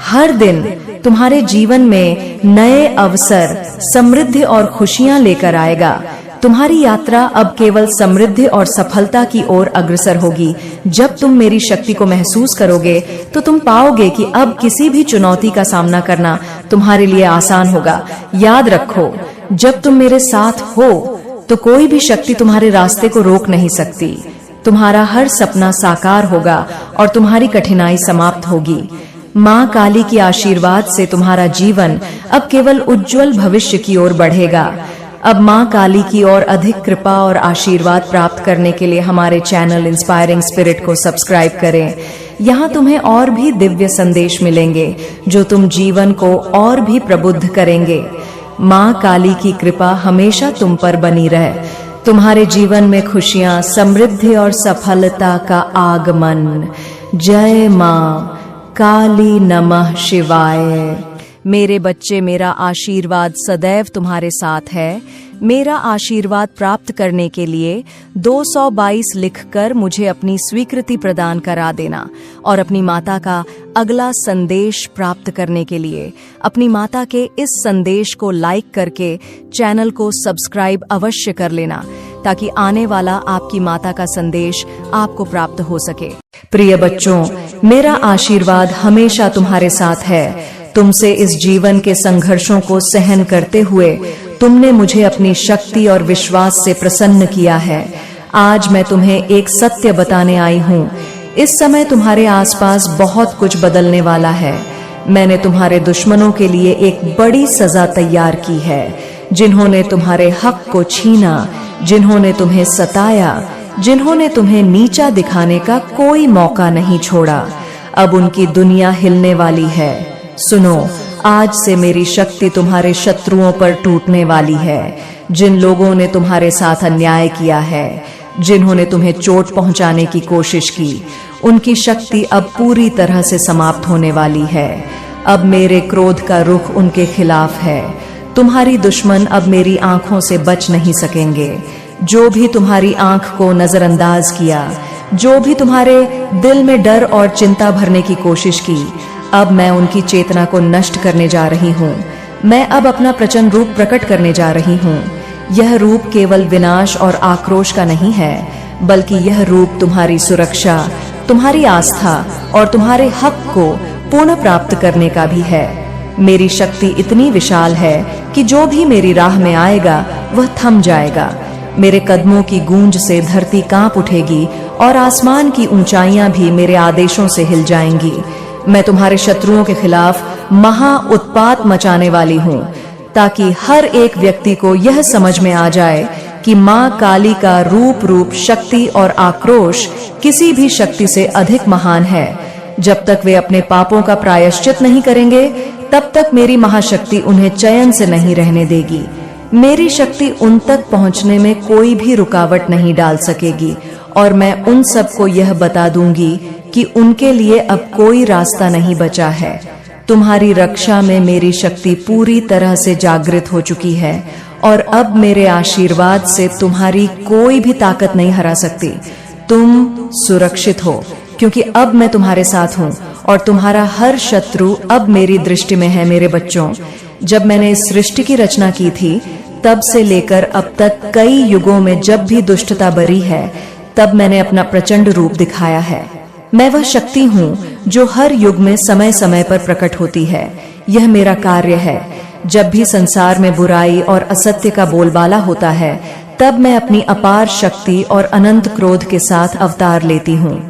हर दिन तुम्हारे जीवन में नए अवसर, समृद्धि और खुशियां लेकर आएगा। तुम्हारी यात्रा अब केवल समृद्धि और सफलता की ओर अग्रसर होगी। जब तुम मेरी शक्ति को महसूस करोगे तो तुम पाओगे कि अब किसी भी चुनौती का सामना करना तुम्हारे लिए आसान होगा। याद रखो, जब तुम मेरे साथ हो तो कोई भी शक्ति तुम्हारे रास्ते को रोक नहीं सकती। तुम्हारा हर सपना साकार होगा और तुम्हारी कठिनाई समाप्त होगी। माँ काली की आशीर्वाद से तुम्हारा जीवन अब केवल उज्जवल भविष्य की ओर बढ़ेगा। अब माँ काली की और अधिक कृपा और आशीर्वाद प्राप्त करने के लिए हमारे चैनल इंस्पायरिंग स्पिरिट को सब्सक्राइब करें। यहाँ तुम्हें और भी दिव्य संदेश मिलेंगे जो तुम जीवन को और भी प्रबुद्ध करेंगे। माँ काली की कृपा हमेशा तुम पर बनी रहे। तुम्हारे जीवन में खुशियाँ, समृद्धि और सफलता का आगमन। जय माँ काली नमः शिवाय। मेरे बच्चे, मेरा आशीर्वाद सदैव तुम्हारे साथ है। मेरा आशीर्वाद प्राप्त करने के लिए 222 लिखकर मुझे अपनी स्वीकृति प्रदान करा देना और अपनी माता का अगला संदेश प्राप्त करने के लिए अपनी माता के इस संदेश को लाइक करके चैनल को सब्सक्राइब अवश्य कर लेना, ताकि आने वाला आपकी माता का संदेश आपको प्राप्त हो सके। प्रिय बच्चों, मेरा आशीर्वाद हमेशा तुम्हारे साथ है। तुमसे इस जीवन के संघर्षों को सहन करते हुए तुमने मुझे अपनी शक्ति और विश्वास से प्रसन्न किया है। आज मैं तुम्हें एक सत्य बताने आई हूँ। इस समय तुम्हारे आसपास बहुत कुछ बदलने वाला है। मैंने तुम्हारे दुश्मनों के लिए एक बड़ी सजा तैयार की है। जिन्होंने तुम्हारे हक को छीना, जिन्होंने तुम्हें सताया, जिन्होंने तुम्हें नीचा दिखाने का कोई मौका नहीं छोड़ा, अब उनकी दुनिया हिलने वाली है। सुनो, आज से मेरी शक्ति तुम्हारे शत्रुओं पर टूटने वाली है। जिन लोगों ने तुम्हारे साथ अन्याय किया है, जिन्होंने तुम्हें चोट पहुंचाने की कोशिश की, उनकी शक्ति अब पूरी तरह से समाप्त होने वाली है। अब मेरे क्रोध का रुख उनके खिलाफ है। तुम्हारी दुश्मन अब मेरी आंखों से बच नहीं सकेंगे। जो भी तुम्हारी आंख को नजरअंदाज किया, जो भी तुम्हारे दिल में डर और चिंता भरने की कोशिश की, अब मैं उनकी चेतना को नष्ट करने जा रही हूँ। मैं अब अपना प्रचंड रूप प्रकट करने जा रही हूँ। यह रूप केवल विनाश और आक्रोश का नहीं है, बल्कि यह रूप तुम्हारी सुरक्षा, तुम्हारी आस्था और तुम्हारे हक को पुनः प्राप्त करने का भी है। मेरी शक्ति इतनी विशाल है कि जो भी मेरी राह में आएगा वह थम जाएगा। मेरे कदमों की गूंज से धरती कांप उठेगी और आसमान की ऊंचाइयां भी मेरे आदेशों से हिल जाएंगी। मैं तुम्हारे शत्रुओं के खिलाफ महा उत्पात मचाने वाली हूँ, ताकि हर एक व्यक्ति को यह समझ में आ जाए कि माँ काली का रूप, शक्ति और आक्रोश किसी भी शक्ति से अधिक महान है। जब तक वे अपने पापों का प्रायश्चित नहीं करेंगे, तब तक मेरी महाशक्ति उन्हें चैन से नहीं रहने देगी। मेरी शक्ति उन तक पहुंचने में कोई भी रुकावट नहीं डाल सकेगी और मैं उन सबको यह बता दूंगी कि उनके लिए अब कोई रास्ता नहीं बचा है। तुम्हारी रक्षा में मेरी शक्ति पूरी तरह से जागृत हो चुकी है और अब मेरे आशीर्वाद से तुम्हारी कोई भी ताकत नहीं हरा सकती। तुम सुरक्षित हो, क्योंकि अब मैं तुम्हारे साथ हूँ और तुम्हारा हर शत्रु अब मेरी दृष्टि में है। मेरे बच्चों, जब मैंने इस सृष्टि की रचना की थी, तब से लेकर अब तक कई युगों में जब भी दुष्टता बरी है, तब मैंने अपना प्रचंड रूप दिखाया है। मैं वह शक्ति हूँ जो हर युग में समय समय पर प्रकट होती है। यह मेरा कार्य है। जब भी संसार में बुराई और असत्य का बोलबाला होता है, तब मैं अपनी अपार शक्ति और अनंत क्रोध के साथ अवतार लेती हूँ।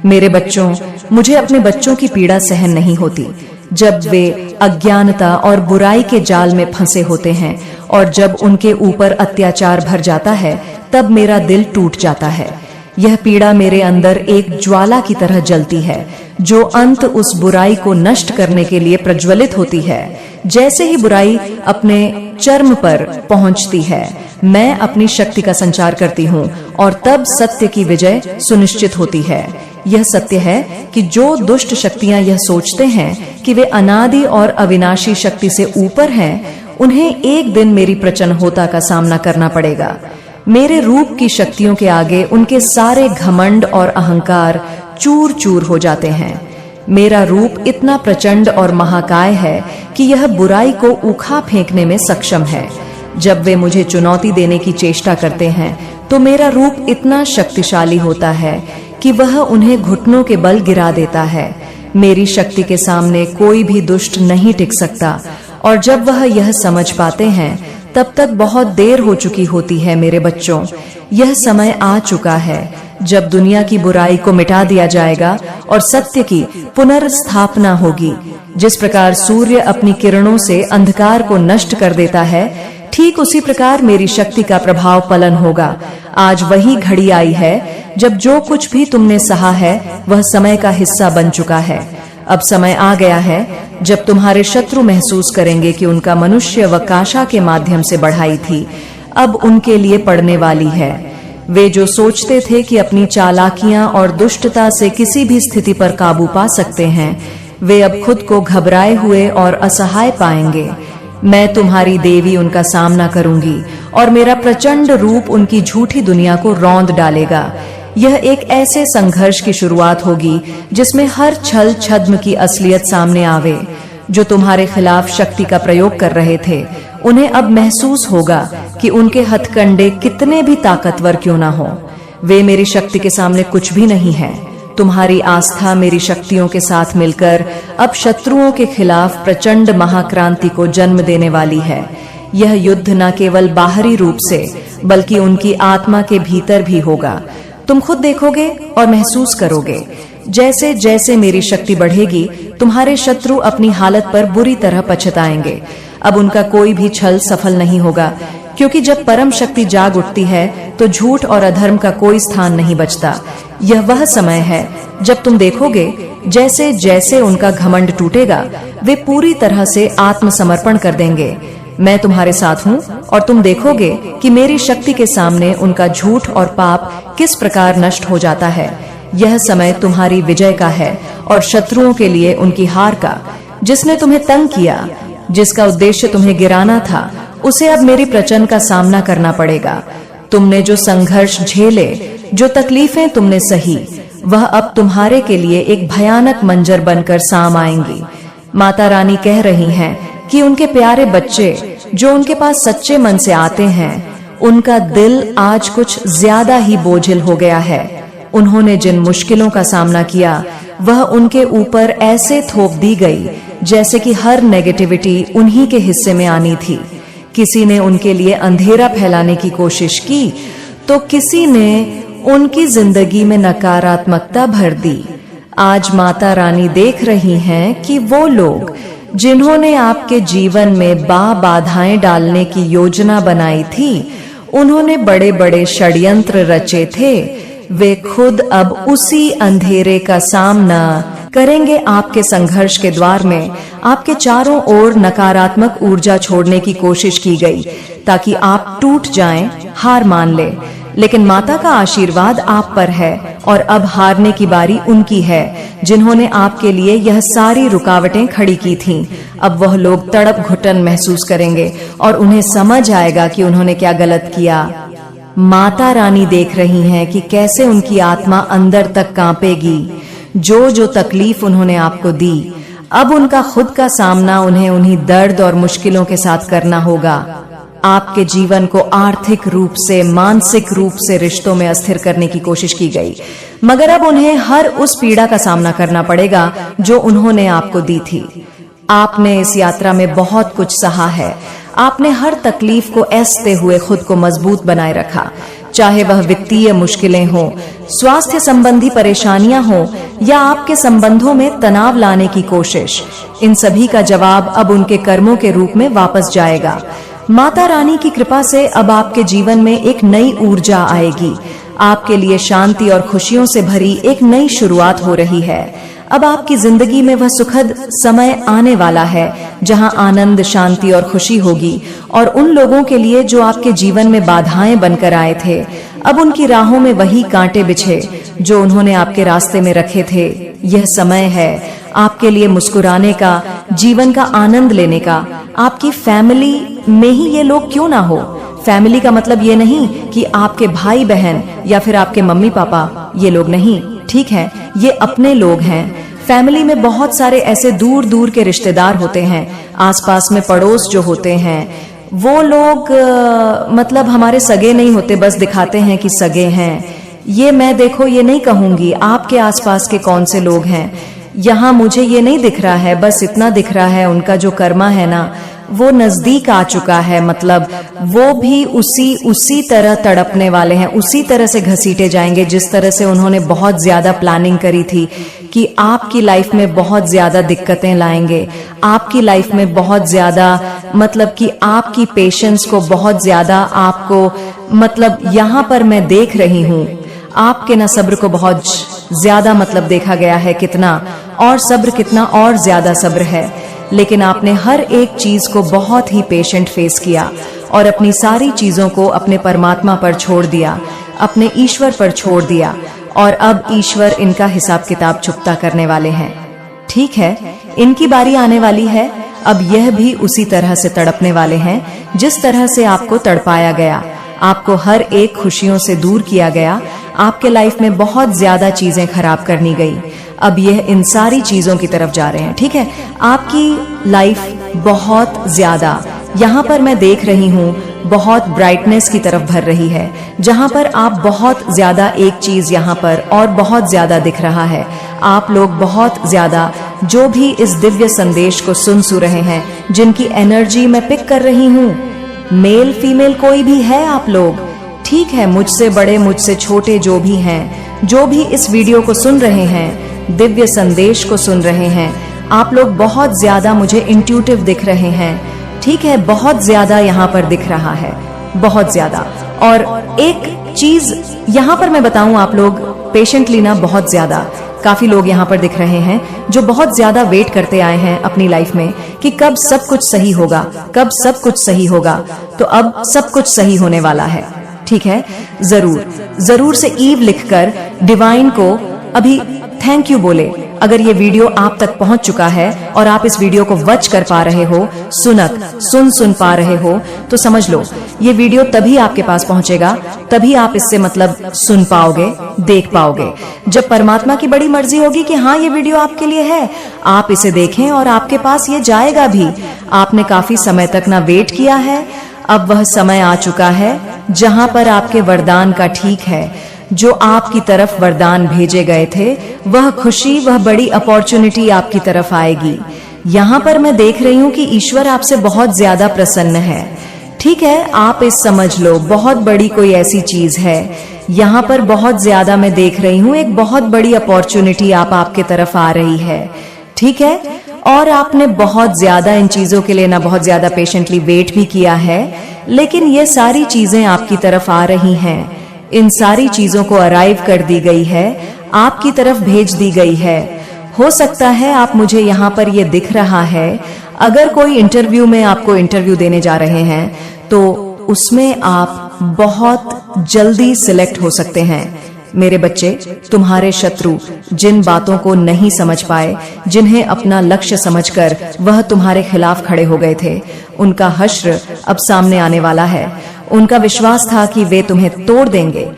मेरे बच्चों, मुझे अपने बच्चों की पीड़ा सहन नहीं होती। जब वे अज्ञानता और बुराई के जाल में फंसे होते हैं और जब उनके ऊपर अत्याचार भर जाता है, तब मेरा दिल टूट जाता है। यह पीड़ा मेरे अंदर एक ज्वाला की तरह जलती है, जो अंत उस बुराई को नष्ट करने के लिए प्रज्वलित होती है। जैसे ही बुराई अपने चरम पर पहुंचती है, मैं अपनी शक्ति का संचार करती हूँ और तब सत्य की विजय सुनिश्चित होती है। यह सत्य है कि जो दुष्ट शक्तियां यह सोचते हैं कि वे अनादि और अविनाशी शक्ति से ऊपर हैं, उन्हें एक दिन मेरी प्रचंडता का सामना करना पड़ेगा। मेरे रूप की शक्तियों के आगे उनके सारे घमंड और अहंकार चूर चूर हो जाते हैं। मेरा रूप इतना प्रचंड और महाकाय है कि यह बुराई को उखा फेंकने में सक्षम है। जब वे मुझे चुनौती देने की चेष्टा करते हैं, तो मेरा रूप इतना शक्तिशाली होता है कि वह उन्हें घुटनों के बल गिरा देता है। मेरी शक्ति के सामने कोई भी दुष्ट नहीं टिक सकता, और जब वह यह समझ पाते हैं, तब तक बहुत देर हो चुकी होती है। मेरे बच्चों, यह समय आ चुका है जब दुनिया की बुराई को मिटा दिया जाएगा और सत्य की पुनर्स्थापना होगी। जिस प्रकार सूर्य अपनी किरणों से अंधकार को नष्ट कर देता है, ठीक उसी प्रकार मेरी शक्ति का प्रभाव पलन होगा। आज वही घड़ी आई है जब जो कुछ भी तुमने सहा है वह समय का हिस्सा बन चुका है। अब समय आ गया है जब तुम्हारे शत्रु महसूस करेंगे कि उनका मनुष्य व काशा के माध्यम से बढ़ाई थी, अब उनके लिए पड़ने वाली है। वे जो सोचते थे कि अपनी चालाकियां और दुष्टता से किसी भी स्थिति पर काबू पा सकते हैं, वे अब खुद को घबराए हुए और असहाय पाएंगे। मैं तुम्हारी देवी उनका सामना करूंगी और मेरा प्रचंड रूप उनकी झूठी दुनिया को रौंद डालेगा। यह एक ऐसे संघर्ष की शुरुआत होगी जिसमें हर छल छद्म की असलियत सामने आवे। जो तुम्हारे खिलाफ शक्ति का प्रयोग कर रहे थे, उन्हें अब महसूस होगा कि उनके हथकंडे कितने भी ताकतवर क्यों ना हो, वे मेरी शक्ति के सामने कुछ भी नहीं है। तुम्हारी आस्था मेरी शक्तियों के साथ मिलकर अब शत्रुओं के खिलाफ प्रचंड महाक्रांति को जन्म देने वाली है। यह युद्ध न केवल बाहरी रूप से बल्कि उनकी आत्मा के भीतर भी होगा। तुम खुद देखोगे और महसूस करोगे। जैसे जैसे मेरी शक्ति बढ़ेगी, तुम्हारे शत्रु अपनी हालत पर बुरी तरह पछताएंगे। अब उनका कोई भी छल सफल नहीं होगा, क्योंकि जब परम शक्ति जाग उठती है तो झूठ और अधर्म का कोई स्थान नहीं बचता। यह वह समय है जब तुम देखोगे जैसे जैसे उनका घमंड टूटेगा, वे पूरी तरह से आत्मसमर्पण कर देंगे। मैं तुम्हारे साथ हूँ और तुम देखोगे कि मेरी शक्ति के सामने उनका झूठ और पाप किस प्रकार नष्ट हो जाता है। यह समय तुम्हारी विजय का है और शत्रुओं के लिए उनकी हार का। जिसने तुम्हें तंग किया, जिसका उद्देश्य तुम्हें गिराना था, उसे अब मेरी प्रचंड का सामना करना पड़ेगा। तुमने जो संघर्ष झेले, जो तकलीफें तुमने सही, वह अब तुम्हारे के लिए एक भयानक मंजर बनकर साम आएंगी। माता रानी कह रही हैं कि उनके प्यारे बच्चे जो उनके पास सच्चे मन से आते हैं, उनका दिल आज कुछ ज्यादा ही बोझिल हो गया है। उन्होंने जिन मुश्किलों का सामना किया, वह उनके ऊपर ऐसे थोप दी गई जैसे कि हर नेगेटिविटी उन्हीं के हिस्से में आनी थी। किसी ने उनके लिए अंधेरा फैलाने की कोशिश की तो किसी ने उनकी जिंदगी में नकारात्मकता भर दी। आज माता रानी देख रही हैं कि वो लोग जिन्होंने आपके जीवन में बाधाएं डालने की योजना बनाई थी, उन्होंने बड़े बड़े षड्यंत्र रचे थे, वे खुद अब उसी अंधेरे का सामना करेंगे। आपके संघर्ष के द्वार में आपके चारों ओर नकारात्मक ऊर्जा छोड़ने की कोशिश की गई ताकि आप टूट जाएं, हार मान लें। लेकिन माता का आशीर्वाद आप पर है और अब हारने की बारी उनकी है जिन्होंने आपके लिए यह सारी रुकावटें खड़ी की थीं। अब वह लोग तड़प घुटन महसूस करेंगे और उन्हें समझ आएगा कि उन्होंने क्या गलत किया। माता रानी देख रही हैं कि कैसे उनकी आत्मा अंदर तक कांपेगी। जो जो तकलीफ उन्होंने आपको दी, अब उनका खुद का सामना उन्हें उन्हीं दर्द और मुश्किलों के साथ करना होगा। आपके जीवन को आर्थिक रूप से, मानसिक रूप से रिश्तों में अस्थिर करने की कोशिश की गई, मगर अब उन्हें हर उस पीड़ा का सामना करना पड़ेगा जो उन्होंने आपको दी थी। आपने इस यात्रा में बहुत कुछ सहा है। आपने हर तकलीफ को ऐसते हुए खुद को मजबूत बनाए रखा, चाहे वह वित्तीय मुश्किलें हों, स्वास्थ्य संबंधी परेशानियां हों या आपके संबंधों में तनाव लाने की कोशिश। इन सभी का जवाब अब उनके कर्मों के रूप में वापस जाएगा। माता रानी की कृपा से अब आपके जीवन में एक नई ऊर्जा आएगी। आपके लिए शांति और खुशियों से भरी एक नई शुरुआत हो रही है। अब आपकी जिंदगी में वह सुखद समय आने वाला है जहां आनंद, शांति और खुशी होगी। और उन लोगों के लिए जो आपके जीवन में बाधाएं बनकर आए थे, अब उनकी राहों में वही कांटे बिछे जो उन्होंने आपके रास्ते में रखे थे। यह समय है आपके लिए मुस्कुराने का, जीवन का आनंद लेने का। आपकी फैमिली में ही ये लोग क्यों ना हो। फैमिली का मतलब ये नहीं कि आपके भाई बहन या फिर आपके मम्मी पापा, ये लोग नहीं, ठीक है, ये अपने लोग हैं। फैमिली में बहुत सारे ऐसे दूर दूर के रिश्तेदार होते हैं, आसपास में पड़ोस जो होते हैं, वो लोग मतलब हमारे सगे नहीं होते, बस दिखाते हैं कि सगे हैं। ये मैं देखो ये नहीं कहूंगी आपके आसपास के कौन से लोग हैं। यहाँ मुझे ये नहीं दिख रहा है, बस इतना दिख रहा है उनका जो कर्मा है ना, वो नजदीक आ चुका है। मतलब वो भी उसी तरह तड़पने वाले हैं, उसी तरह से घसीटे जाएंगे जिस तरह से उन्होंने बहुत ज्यादा प्लानिंग करी थी कि आपकी लाइफ में बहुत ज्यादा दिक्कतें लाएंगे, आपकी लाइफ में बहुत ज्यादा, मतलब कि आपकी पेशेंस को बहुत ज्यादा आपको, मतलब यहाँ पर मैं देख रही हूँ आपके ना सब्र को बहुत ज्यादा, मतलब देखा गया है कितना और सब्र, कितना और ज्यादा सब्र है। लेकिन आपने हर एक चीज को बहुत ही पेशेंट फेस किया और अपनी सारी चीजों को अपने परमात्मा पर छोड़ दिया, अपने ईश्वर पर छोड़ दिया। और अब ईश्वर इनका हिसाब किताब चुकता करने वाले हैं। ठीक है, इनकी बारी आने वाली है। अब यह भी उसी तरह से तड़पने वाले हैं जिस तरह से आपको तड़पाया गया, आपको हर एक खुशियों से दूर किया गया, आपके लाइफ में बहुत ज्यादा चीजें खराब करनी गई। अब यह इन सारी चीजों की तरफ जा रहे हैं। ठीक है, आपकी लाइफ बहुत ज्यादा, यहाँ पर मैं देख रही हूँ, बहुत ब्राइटनेस की तरफ भर रही है, जहाँ पर आप बहुत ज्यादा, एक चीज यहाँ पर और बहुत ज्यादा दिख रहा है, आप लोग बहुत ज्यादा जो भी इस दिव्य संदेश को सुन रहे हैं, जिनकी एनर्जी मैं पिक कर रही हूँ, मेल फीमेल कोई भी है आप लोग, ठीक है, मुझसे बड़े मुझसे छोटे जो भी हैं, जो भी इस वीडियो को सुन रहे हैं, दिव्य संदेश को सुन रहे हैं, आप लोग बहुत ज्यादा मुझे इंट्यूटिव दिख रहे हैं। ठीक है, बहुत ज्यादा यहाँ पर दिख रहा है, बहुत ज्यादा। और एक चीज यहाँ पर मैं बताऊं, आप लोग पेशेंटली ना, बहुत ज्यादा काफी लोग यहाँ पर दिख रहे हैं जो बहुत ज्यादा वेट करते आए हैं अपनी लाइफ में कि कब सब कुछ सही होगा, कब सब कुछ सही होगा। तो अब सब कुछ सही होने वाला है। ठीक है, जरूर जरूर से ईव लिखकर डिवाइन को अभी थैंक यू बोले। अगर ये वीडियो आप तक पहुंच चुका है और आप इस वीडियो को वॉच कर पा रहे हो, सुन पा रहे हो, तो समझ लो ये वीडियो तभी आपके पास पहुंचेगा, तभी आप इससे मतलब सुन पाओगे, देख पाओगे, जब परमात्मा की बड़ी मर्जी होगी कि हाँ ये वीडियो आपके लिए है, आप इसे देखें और आपके पास ये जाएगा भी। आपने काफी समय तक ना वेट किया है, अब वह समय आ चुका है जहां पर आपके वरदान का ठीक है, जो आपकी तरफ वरदान भेजे गए थे, वह खुशी, वह बड़ी अपॉर्चुनिटी आपकी तरफ आएगी। यहाँ पर मैं देख रही हूँ कि ईश्वर आपसे बहुत ज्यादा प्रसन्न है। ठीक है, आप इस समझ लो, बहुत बड़ी कोई ऐसी चीज है यहाँ पर, बहुत ज्यादा मैं देख रही हूँ, एक बहुत बड़ी अपॉर्चुनिटी आपके तरफ आ रही है। ठीक है, और आपने बहुत ज्यादा इन चीजों के लिए ना बहुत ज्यादा पेशेंटली वेट भी किया है, लेकिन ये सारी चीजें आपकी तरफ आ रही हैं, इन सारी चीजों को अराइव कर दी गई है, आपकी तरफ भेज दी गई है। हो सकता है आप, मुझे यहाँ पर ये दिख रहा है, अगर कोई इंटरव्यू में आपको इंटरव्यू देने जा रहे हैं तो उसमें आप बहुत जल्दी सिलेक्ट हो सकते हैं। मेरे बच्चे, तुम्हारे शत्रु जिन बातों को नहीं समझ पाए, जिन्हें अपना लक्ष्य समझकर वह तुम्हारे खिलाफ खड़े हो गए थे, उनका हश्र अब सामने आने वाला है। उनका विश्वास था कि वे तुम्हें तोड़ देंगे,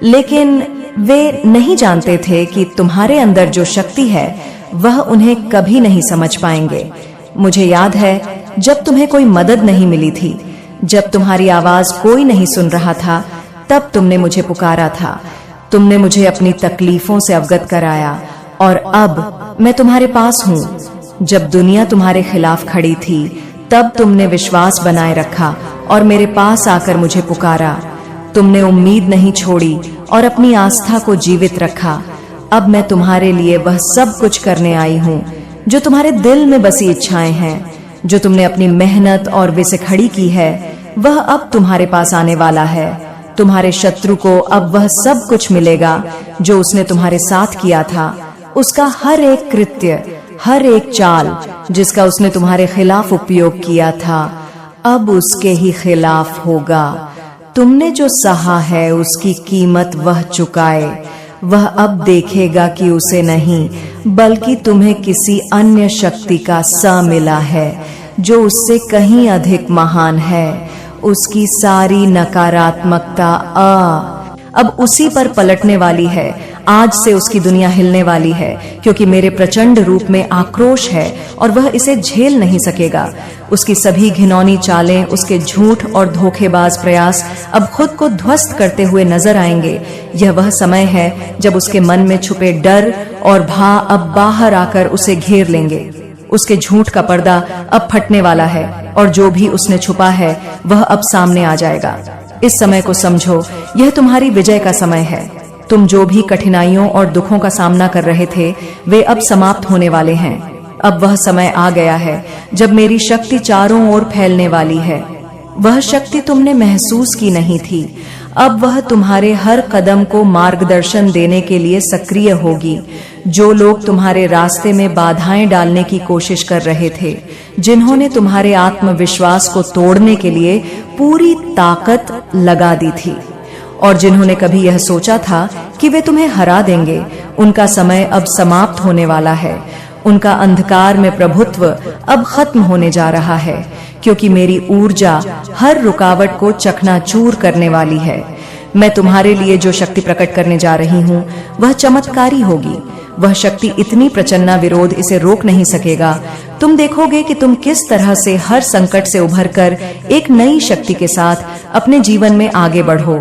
लेकिन वे नहीं जानते थे कि तुम्हारे अंदर जो शक्ति है वह उन्हें कभी नहीं समझ पाएंगे। मुझे याद है जब तुम्हें कोई मदद नहीं मिली थी, जब तुम्हारी आवाज कोई नहीं सुन रहा था, तब तुमने मुझे पुकारा था, तुमने मुझे अपनी तकलीफों से अवगत कराया, और अब मैं तुम्हारे पास हूँ। जब दुनिया तुम्हारे खिलाफ खड़ी थी, तब तुमने विश्वास बनाए रखा और मेरे पास आकर मुझे पुकारा। तुमने उम्मीद नहीं छोड़ी और अपनी आस्था को जीवित रखा। अब मैं तुम्हारे लिए वह सब कुछ करने आई हूँ जो तुम्हारे दिल में बसी इच्छाएं हैं, जो तुमने अपनी मेहनत और वे से खड़ी की है, वह अब तुम्हारे पास आने वाला है। तुम्हारे शत्रु को अब वह सब कुछ मिलेगा जो उसने तुम्हारे साथ किया था। उसका हर एक कृत्य, हर एक चाल जिसका उसने तुम्हारे खिलाफ उपयोग किया था, अब उसके ही खिलाफ होगा। तुमने जो सहा है उसकी कीमत वह चुकाए। वह अब देखेगा कि उसे नहीं बल्कि तुम्हें किसी अन्य शक्ति का सा मिला है जो उससे कहीं अधिक महान है। उसकी सारी नकारात्मकता अब उसी पर पलटने वाली है। आज से उसकी दुनिया हिलने वाली है, क्योंकि मेरे प्रचंड रूप में आक्रोश है और वह इसे झेल नहीं सकेगा। उसकी सभी घिनौनी चालें, उसके झूठ और धोखेबाज प्रयास अब खुद को ध्वस्त करते हुए नजर आएंगे। यह वह समय है जब उसके मन में छुपे डर और भा अब बाहर आकर उसे घेर लेंगे। उसके झूठ का पर्दा अब फटने वाला है और जो भी उसने छुपा है वह अब सामने आ जाएगा। इस समय को समझो, यह तुम्हारी विजय का समय है। तुम जो भी कठिनाइयों और दुखों का सामना कर रहे थे वे अब समाप्त होने वाले हैं। अब वह समय आ गया है जब मेरी शक्ति चारों ओर फैलने वाली है। वह शक्ति तुमने महसूस की नहीं थी, अब वह तुम्हारे हर कदम को मार्गदर्शन देने के लिए सक्रिय होगी। जो लोग तुम्हारे रास्ते में बाधाएं डालने की कोशिश कर रहे थे, जिन्होंने तुम्हारे आत्मविश्वास को तोड़ने के लिए पूरी ताकत लगा दी थी और जिन्होंने कभी यह सोचा था कि वे तुम्हें हरा देंगे, उनका समय अब समाप्त होने वाला है। उनका अंधकार में प्रभुत्व अब खत्म होने जा रहा है, क्योंकि मेरी ऊर्जा हर रुकावट को चकनाचूर करने वाली है। मैं तुम्हारे लिए जो शक्ति प्रकट करने जा रही हूँ वह चमत्कारी होगी। वह शक्ति इतनी प्रचंड विरोध इसे रोक नहीं सकेगा। तुम देखोगे कि तुम किस तरह से हर संकट से उभरकर एक नई शक्ति के साथ अपने जीवन में आगे बढ़ो।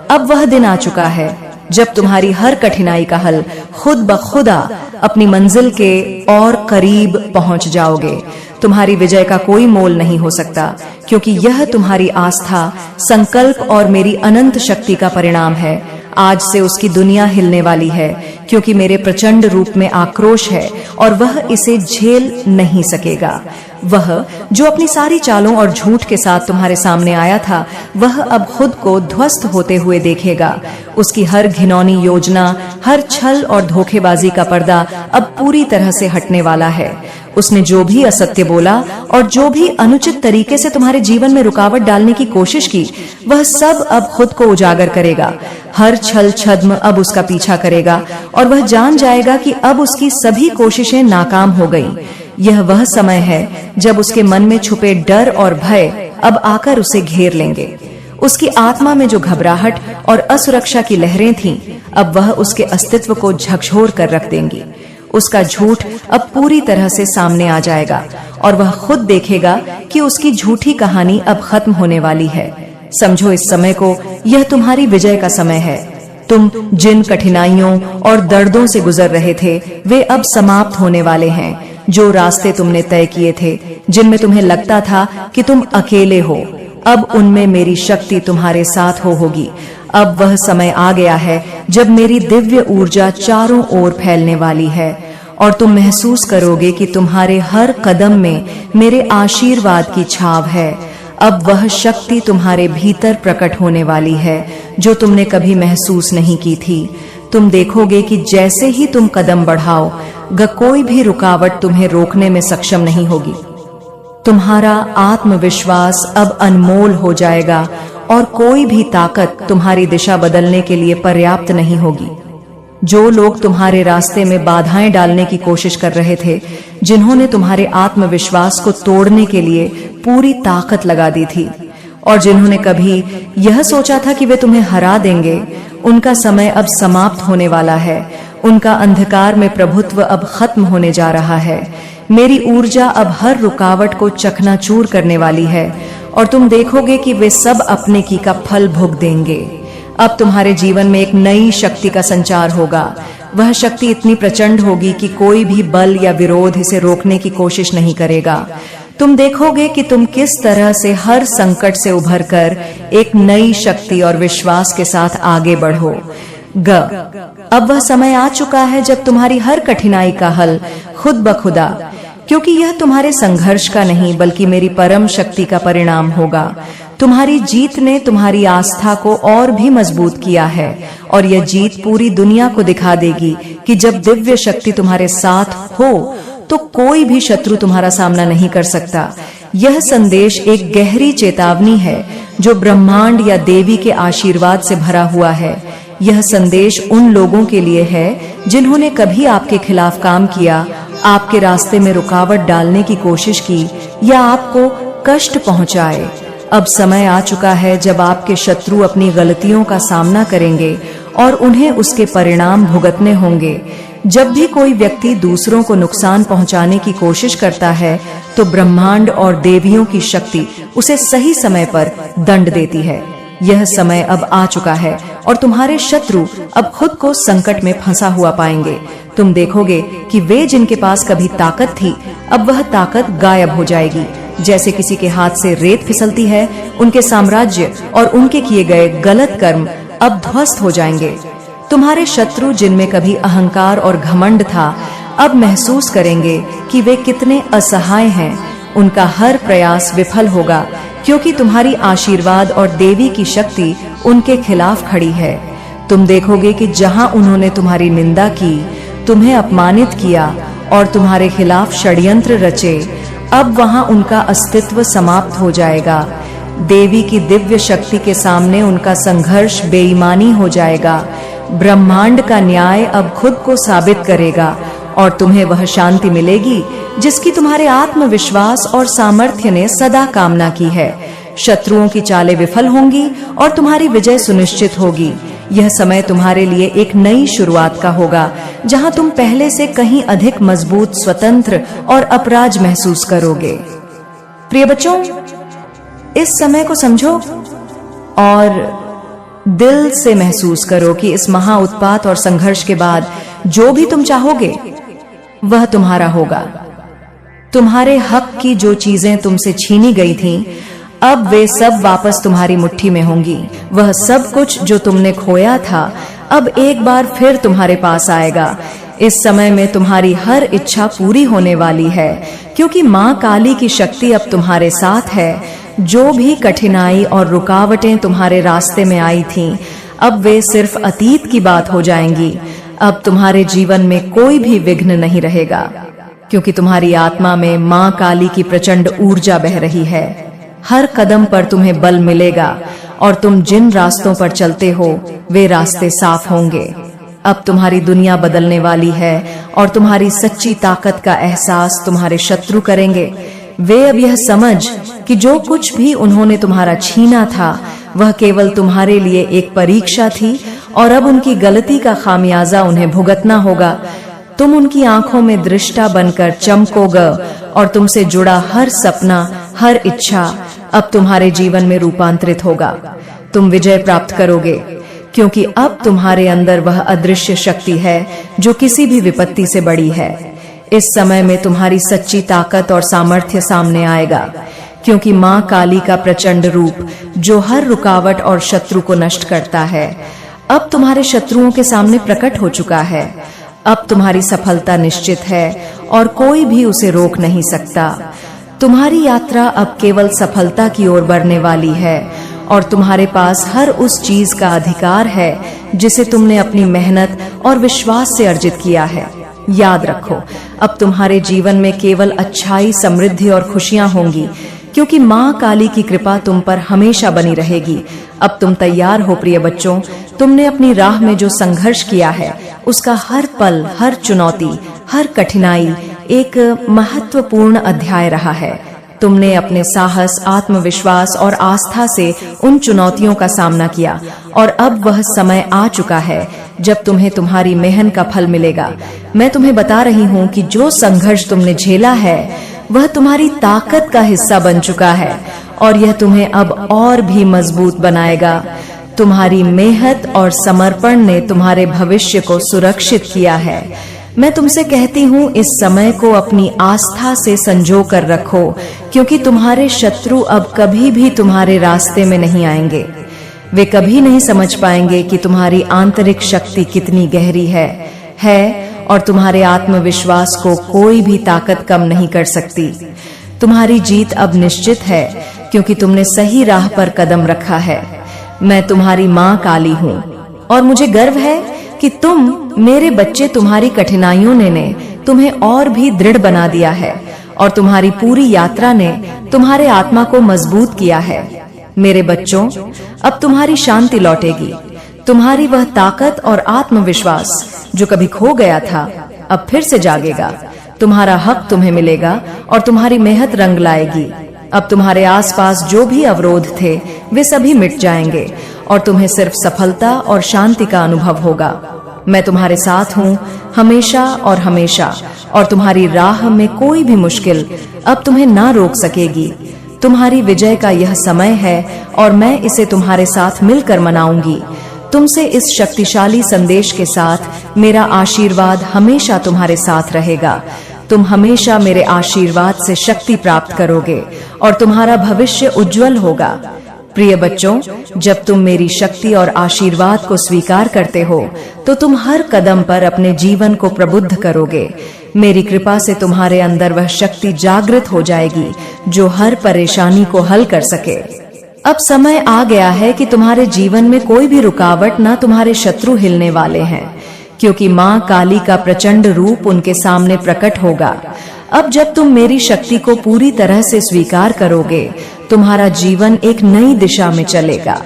अब वह दिन आ चुका है जब तुम्हारी हर कठिनाई का हल खुद ब खुदा अपनी मंजिल के और करीब पहुंच जाओगे। तुम्हारी विजय का कोई मोल नहीं हो सकता, क्योंकि यह तुम्हारी आस्था, संकल्प और मेरी अनंत शक्ति का परिणाम है। आज से उसकी दुनिया हिलने वाली है, क्योंकि मेरे प्रचंड रूप में आक्रोश है और वह इसे झेल नहीं सकेगा। वह जो अपनी सारी चालों और झूठ के साथ तुम्हारे सामने आया था, वह अब खुद को ध्वस्त होते हुए देखेगा। उसकी हर घिनौनी योजना, हर छल और धोखेबाजी का पर्दा अब पूरी तरह से हटने वाला है। उसने जो भी असत्य बोला और जो भी अनुचित तरीके से तुम्हारे जीवन में रुकावट डालने की कोशिश की, वह सब अब खुद को उजागर करेगा। हर छल छद्म अब उसका पीछा करेगा और वह जान जाएगा कि अब उसकी सभी कोशिशें नाकाम हो गईं। यह वह समय है जब उसके मन में छुपे डर और भय अब आकर उसे घेर लेंगे। उसकी आत्मा में जो घबराहट और असुरक्षा की लहरें थीं, अब वह उसके अस्तित्व को झकझोर कर रख देंगी। उसका झूठ अब पूरी तरह से सामने आ जाएगा और वह खुद देखेगा कि उसकी झूठी कहानी अब खत्म होने वाली है। समझो इस समय को, यह तुम्हारी विजय का समय है। तुम जिन कठिनाइयों और दर्दों से गुजर रहे थे वे अब समाप्त होने वाले हैं। जो रास्ते तुमने तय किए थे, जिनमें तुम्हें लगता था कि तुम अकेले हो, अब उनमें मेरी शक्ति तुम्हारे साथ होगी। अब वह समय आ गया है जब मेरी दिव्य ऊर्जा चारों ओर फैलने वाली है और तुम महसूस करोगे कि तुम्हारे हर कदम में मेरे आशीर्वाद की छाव है। अब वह शक्ति तुम्हारे भीतर प्रकट होने वाली है जो तुमने कभी महसूस नहीं की थी। तुम देखोगे कि जैसे ही तुम कदम बढ़ाओ, कोई भी रुकावट तुम्हें रोकने में सक्षम नहीं होगी। तुम्हारा आत्मविश्वास अब अनमोल हो जाएगा और कोई भी ताकत तुम्हारी दिशा बदलने के लिए पर्याप्त नहीं होगी। जो लोग तुम्हारे रास्ते में बाधाएं डालने की कोशिश कर रहे थे, जिन्होंने तुम्हारे आत्मविश्वास को तोड़ने के लिए पूरी ताकत लगा दी थी और जिन्होंने कभी यह सोचा था कि वे तुम्हें हरा देंगे, उनका समय अब समाप्त होने वाला है। उनका अंधकार में प्रभुत्व अब खत्म होने जा रहा है। मेरी ऊर्जा अब हर रुकावट को चकनाचूर करने वाली है और तुम देखोगे कि वे सब अपने की का फल भोग देंगे। अब तुम्हारे जीवन में एक नई शक्ति का संचार होगा। वह शक्ति इतनी प्रचंड होगी कि कोई भी बल या विरोध इसे रोकने की कोशिश नहीं करेगा। तुम देखोगे कि तुम किस तरह से हर संकट से उभरकर एक नई शक्ति और विश्वास के साथ आगे बढ़ो। अब वह समय आ चुका है जब तुम्हारी हर कठिनाई का हल खुद ब खुदा क्योंकि यह तुम्हारे संघर्ष का नहीं बल्कि मेरी परम शक्ति का परिणाम होगा। तुम्हारी जीत ने तुम्हारी आस्था को और भी मजबूत किया है और यह जीत पूरी दुनिया को दिखा देगी कि जब दिव्य शक्ति तुम्हारे साथ हो तो कोई भी शत्रु तुम्हारा सामना नहीं कर सकता। यह संदेश एक गहरी चेतावनी है जो ब्रह्मांड या देवी के आशीर्वाद से भरा हुआ है। यह संदेश उन लोगों के लिए है जिन्होंने कभी आपके खिलाफ काम किया, आपके रास्ते में रुकावट डालने की कोशिश की या आपको कष्ट पहुंचाए। अब समय आ चुका है जब आपके शत्रु अपनी गलतियों का सामना करेंगे और उन्हें उसके परिणाम भुगतने होंगे। जब भी कोई व्यक्ति दूसरों को नुकसान पहुंचाने की कोशिश करता है तो ब्रह्मांड और देवियों की शक्ति उसे सही समय पर दंड देती है। यह समय अब आ चुका है और तुम्हारे शत्रु अब खुद को संकट में फंसा हुआ पाएंगे। तुम देखोगे कि वे जिनके पास कभी ताकत थी अब वह ताकत गायब हो जाएगी। जैसे किसी के हाथ से रेत फिसलती है, उनके साम्राज्य और उनके किए गए गलत कर्म अब ध्वस्त हो जाएंगे। तुम्हारे शत्रु जिनमें कभी अहंकार और घमंड था अब महसूस करेंगे कि वे कितने असहाय हैं। उनका हर प्रयास विफल होगा क्योंकि तुम्हारी आशीर्वाद और देवी की शक्ति उनके खिलाफ खड़ी है। तुम देखोगे कि जहां उन्होंने तुम्हारी निंदा की, तुम्हें अपमानित किया और तुम्हारे खिलाफ षड्यंत्र रचे, अब वहां उनका अस्तित्व समाप्त हो जाएगा। देवी की दिव्य शक्ति के सामने उनका संघर्ष बेईमानी हो जाएगा। ब्रह्मांड का न्याय अब खुद को साबित करेगा और तुम्हें वह शांति मिलेगी जिसकी तुम्हारे आत्मविश्वास और सामर्थ्य ने सदा कामना की है। शत्रुओं की चालें विफल होंगी और तुम्हारी विजय सुनिश्चित होगी। यह समय तुम्हारे लिए एक नई शुरुआत का होगा जहां तुम पहले से कहीं अधिक मजबूत, स्वतंत्र और अपराज महसूस करोगे। प्रिय बच्चों, इस समय को समझो और दिल से महसूस करो कि इस महा उत्पात और संघर्ष के बाद जो भी तुम चाहोगे वह तुम्हारा होगा। तुम्हारे हक की जो चीजें तुमसे छीनी गई थीं, अब वे सब वापस तुम्हारी मुट्ठी में होंगी। वह सब कुछ जो तुमने खोया था अब एक बार फिर तुम्हारे पास आएगा। इस समय में तुम्हारी हर इच्छा पूरी होने वाली है क्योंकि मां काली की शक्ति अब तुम्हारे साथ है। जो भी कठिनाई और रुकावटें तुम्हारे रास्ते में आई थीं, अब वे सिर्फ अतीत की बात हो जाएंगी। अब तुम्हारे जीवन में कोई भी विघ्न नहीं रहेगा क्योंकि तुम्हारी आत्मा में मां काली की प्रचंड ऊर्जा बह रही है। हर कदम पर तुम्हें बल मिलेगा और तुम जिन रास्तों पर चलते हो वे रास्ते साफ होंगे। अब तुम्हारी दुनिया बदलने वाली है और तुम्हारी सच्ची ताकत का एहसास तुम्हारे शत्रु करेंगे। वे अब यह समझ कि जो कुछ भी उन्होंने तुम्हारा छीना था वह केवल तुम्हारे लिए एक परीक्षा थी और अब उनकी गलती का खामियाजा उन्हें भुगतना होगा। तुम उनकी आंखों में दृष्टा बनकर चमकोगे और तुमसे जुड़ा हर सपना, हर इच्छा अब तुम्हारे जीवन में रूपांतरित होगा। तुम विजय प्राप्त करोगे क्योंकि अब तुम्हारे अंदर वह अदृश्य शक्ति है जो किसी भी विपत्ति से बड़ी है। इस समय में तुम्हारी सच्ची ताकत और सामर्थ्य सामने आएगा क्योंकि मां काली का प्रचंड रूप जो हर रुकावट और शत्रु को नष्ट करता है अब तुम्हारे शत्रुओं के सामने प्रकट हो चुका है। अब तुम्हारी सफलता निश्चित है और कोई भी उसे रोक नहीं सकता। तुम्हारी यात्रा अब केवल सफलता की ओर बढ़ने वाली है और तुम्हारे पास हर उस चीज का अधिकार है जिसे तुमने अपनी मेहनत और विश्वास से अर्जित किया है। याद रखो, अब तुम्हारे जीवन में केवल अच्छाई, समृद्धि और खुशियां होंगी क्योंकि मां काली की कृपा तुम पर हमेशा बनी रहेगी। अब तुम तैयार हो प्रिय बच्चों। तुमने अपनी राह में जो संघर्ष किया है उसका हर पल, हर चुनौती, हर कठिनाई एक महत्वपूर्ण अध्याय रहा है। तुमने अपने साहस, आत्मविश्वास और आस्था से उन चुनौतियों का सामना किया और अब वह समय आ चुका है जब तुम्हें तुम्हारी मेहनत का फल मिलेगा। मैं तुम्हें बता रही हूँ कि जो संघर्ष तुमने झेला है वह तुम्हारी ताकत का हिस्सा बन चुका है और यह तुम्हें अब और भी मजबूत बनाएगा। तुम्हारी मेहनत और समर्पण ने तुम्हारे भविष्य को सुरक्षित किया है। मैं तुमसे कहती हूँ, इस समय को अपनी आस्था से संजो कर रखो क्योंकि तुम्हारे शत्रु अब कभी भी तुम्हारे रास्ते में नहीं आएंगे। वे कभी नहीं समझ पाएंगे कि तुम्हारी आंतरिक शक्ति कितनी गहरी है और तुम्हारे आत्मविश्वास को कोई भी ताकत कम नहीं कर सकती। तुम्हारी जीत अब निश्चित है क्योंकि तुमने सही राह पर कदम रखा है। मैं तुम्हारी माँ काली हूँ और मुझे गर्व है कि तुम मेरे बच्चे, तुम्हारी कठिनाइयों ने तुम्हें और भी दृढ़ बना दिया है और तुम्हारी पूरी यात्रा ने तुम्हारे आत्मा को मजबूत किया है। मेरे बच्चों, अब तुम्हारी शांति लौटेगी। तुम्हारी वह ताकत और आत्मविश्वास जो कभी खो गया था अब फिर से जागेगा। तुम्हारा हक तुम्हें मिलेगा और तुम्हारी मेहनत रंग लाएगी। अब तुम्हारे आसपास जो भी अवरोध थे वे सभी मिट जाएंगे और तुम्हें सिर्फ सफलता और शांति का अनुभव होगा। मैं तुम्हारे साथ हूँ हमेशा और हमेशा, और तुम्हारी राह में कोई भी मुश्किल अब तुम्हें ना रोक सकेगी। तुम्हारी विजय का यह समय है और मैं इसे तुम्हारे साथ मिलकर मनाऊंगी। तुमसे इस शक्तिशाली संदेश के साथ मेरा आशीर्वाद हमेशा तुम्हारे साथ रहेगा। तुम हमेशा मेरे आशीर्वाद से शक्ति प्राप्त करोगे और तुम्हारा भविष्य उज्जवल होगा। प्रिय बच्चों, जब तुम मेरी शक्ति और आशीर्वाद को स्वीकार करते हो तो तुम हर कदम पर अपने जीवन को प्रबुद्ध करोगे। मेरी कृपा से तुम्हारे अंदर वह शक्ति जागृत हो जाएगी जो हर परेशानी को हल कर सके। अब समय आ गया है कि तुम्हारे जीवन में कोई भी रुकावट ना तुम्हारे शत्रु हिलने वाले हैं, क्योंकि माँ काली का प्रचंड रूप उनके सामने प्रकट होगा। अब जब तुम मेरी शक्ति को पूरी तरह से स्वीकार करोगे, तुम्हारा जीवन एक नई दिशा में चलेगा।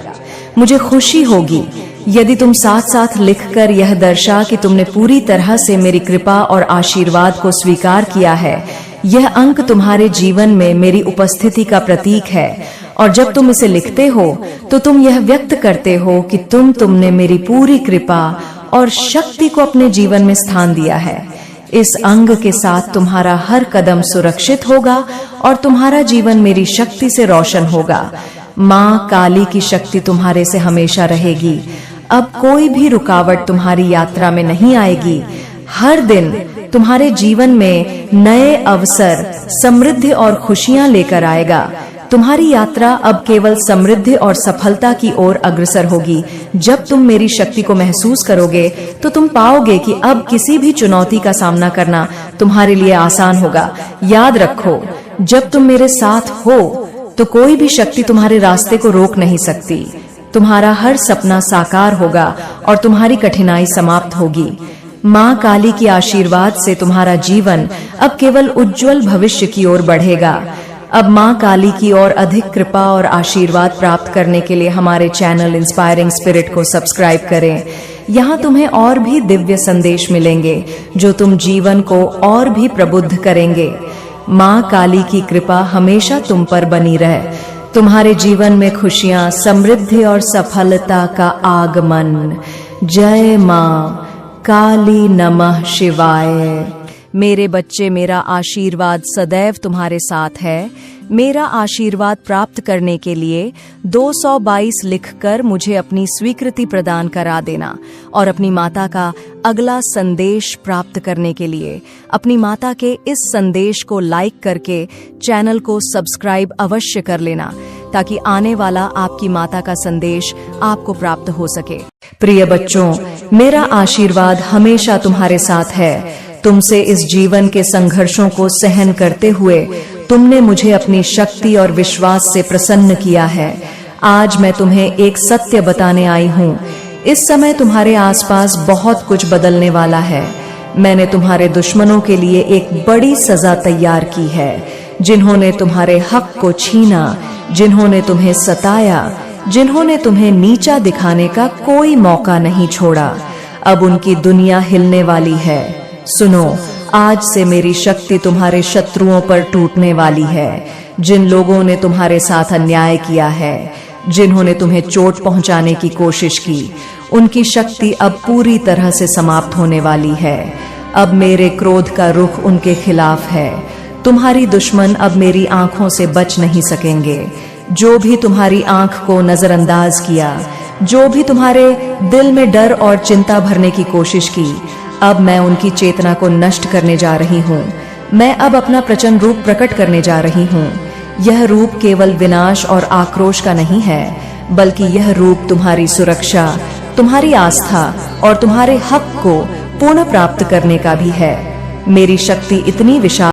मुझे खुशी होगी यदि तुम साथ साथ लिखकर यह दर्शा कि तुमने पूरी तरह से मेरी कृपा और आशीर्वाद को स्वीकार किया है। यह अंक तुम्हारे जीवन में मेरी उपस्थिति का प्रतीक है, और जब तुम इसे लिखते हो तो तुम यह व्यक्त करते हो कि तुमने मेरी पूरी कृपा और शक्ति को अपने जीवन में स्थान दिया है। इस अंग के साथ तुम्हारा हर कदम सुरक्षित होगा और तुम्हारा जीवन मेरी शक्ति से रोशन होगा। माँ काली की शक्ति तुम्हारे से हमेशा रहेगी। अब कोई भी रुकावट तुम्हारी यात्रा में नहीं आएगी। हर दिन तुम्हारे जीवन में नए अवसर, समृद्धि और खुशियां लेकर आएगा। तुम्हारी यात्रा अब केवल समृद्धि और सफलता की ओर अग्रसर होगी। जब तुम मेरी शक्ति को महसूस करोगे तो तुम पाओगे कि अब किसी भी चुनौती का सामना करना तुम्हारे लिए आसान होगा। याद रखो, जब तुम मेरे साथ हो तो कोई भी शक्ति तुम्हारे रास्ते को रोक नहीं सकती। तुम्हारा हर सपना साकार होगा और तुम्हारी कठिनाई समाप्त होगी। माँ काली की आशीर्वाद से तुम्हारा जीवन अब केवल उज्जवल भविष्य की ओर बढ़ेगा। अब माँ काली की और अधिक कृपा और आशीर्वाद प्राप्त करने के लिए हमारे चैनल इंस्पायरिंग स्पिरिट को सब्सक्राइब करें। यहाँ तुम्हें और भी दिव्य संदेश मिलेंगे जो तुम जीवन को और भी प्रबुद्ध करेंगे। माँ काली की कृपा हमेशा तुम पर बनी रहे। तुम्हारे जीवन में खुशियाँ, समृद्धि और सफलता का आगमन। जय माँ काली नमः शिवाय। मेरे बच्चे, मेरा आशीर्वाद सदैव तुम्हारे साथ है। मेरा आशीर्वाद प्राप्त करने के लिए 222 लिखकर मुझे अपनी स्वीकृति प्रदान करा देना, और अपनी माता का अगला संदेश प्राप्त करने के लिए अपनी माता के इस संदेश को लाइक करके चैनल को सब्सक्राइब अवश्य कर लेना, ताकि आने वाला आपकी माता का संदेश आपको प्राप्त हो सके। प्रिय बच्चों, मेरा आशीर्वाद हमेशा तुम्हारे साथ है। तुमसे इस जीवन के संघर्षों को सहन करते हुए तुमने मुझे अपनी शक्ति और विश्वास से प्रसन्न किया है। आज मैं तुम्हें एक सत्य बताने आई हूँ। इस समय तुम्हारे आसपास बहुत कुछ बदलने वाला है। मैंने तुम्हारे दुश्मनों के लिए एक बड़ी सजा तैयार की है। जिन्होंने तुम्हारे हक को छीना, जिन्होंने तुम्हें सताया, जिन्होंने तुम्हें नीचा दिखाने का कोई मौका नहीं छोड़ा, अब उनकी दुनिया हिलने वाली है। सुनो, आज से मेरी शक्ति तुम्हारे शत्रुओं पर टूटने वाली है। जिन लोगों ने तुम्हारे साथ अन्याय किया है, जिन्होंने तुम्हें चोट पहुंचाने की कोशिश की, उनकी शक्ति अब पूरी तरह से समाप्त होने वाली है। अब मेरे क्रोध का रुख उनके खिलाफ है। तुम्हारी दुश्मन अब मेरी आंखों से बच नहीं सकेंगे। जो भी तुम्हारी आंख को नजरअंदाज किया, जो भी तुम्हारे दिल में डर और चिंता भरने की कोशिश की, अब मैं उनकी चेतना को नष्ट करने जा रही हूँ। मैं अब अपना प्रचंड रूप प्रकट करने जा रही हूँ। यह रूप केवल विनाश और आक्रोश का नहीं है, बल्कि यह रूप तुम्हारी सुरक्षा, तुम्हारी आस्था और तुम्हारे हक को पुनः प्राप्त करने का भी है। मेरी शक्ति इतनी विशाल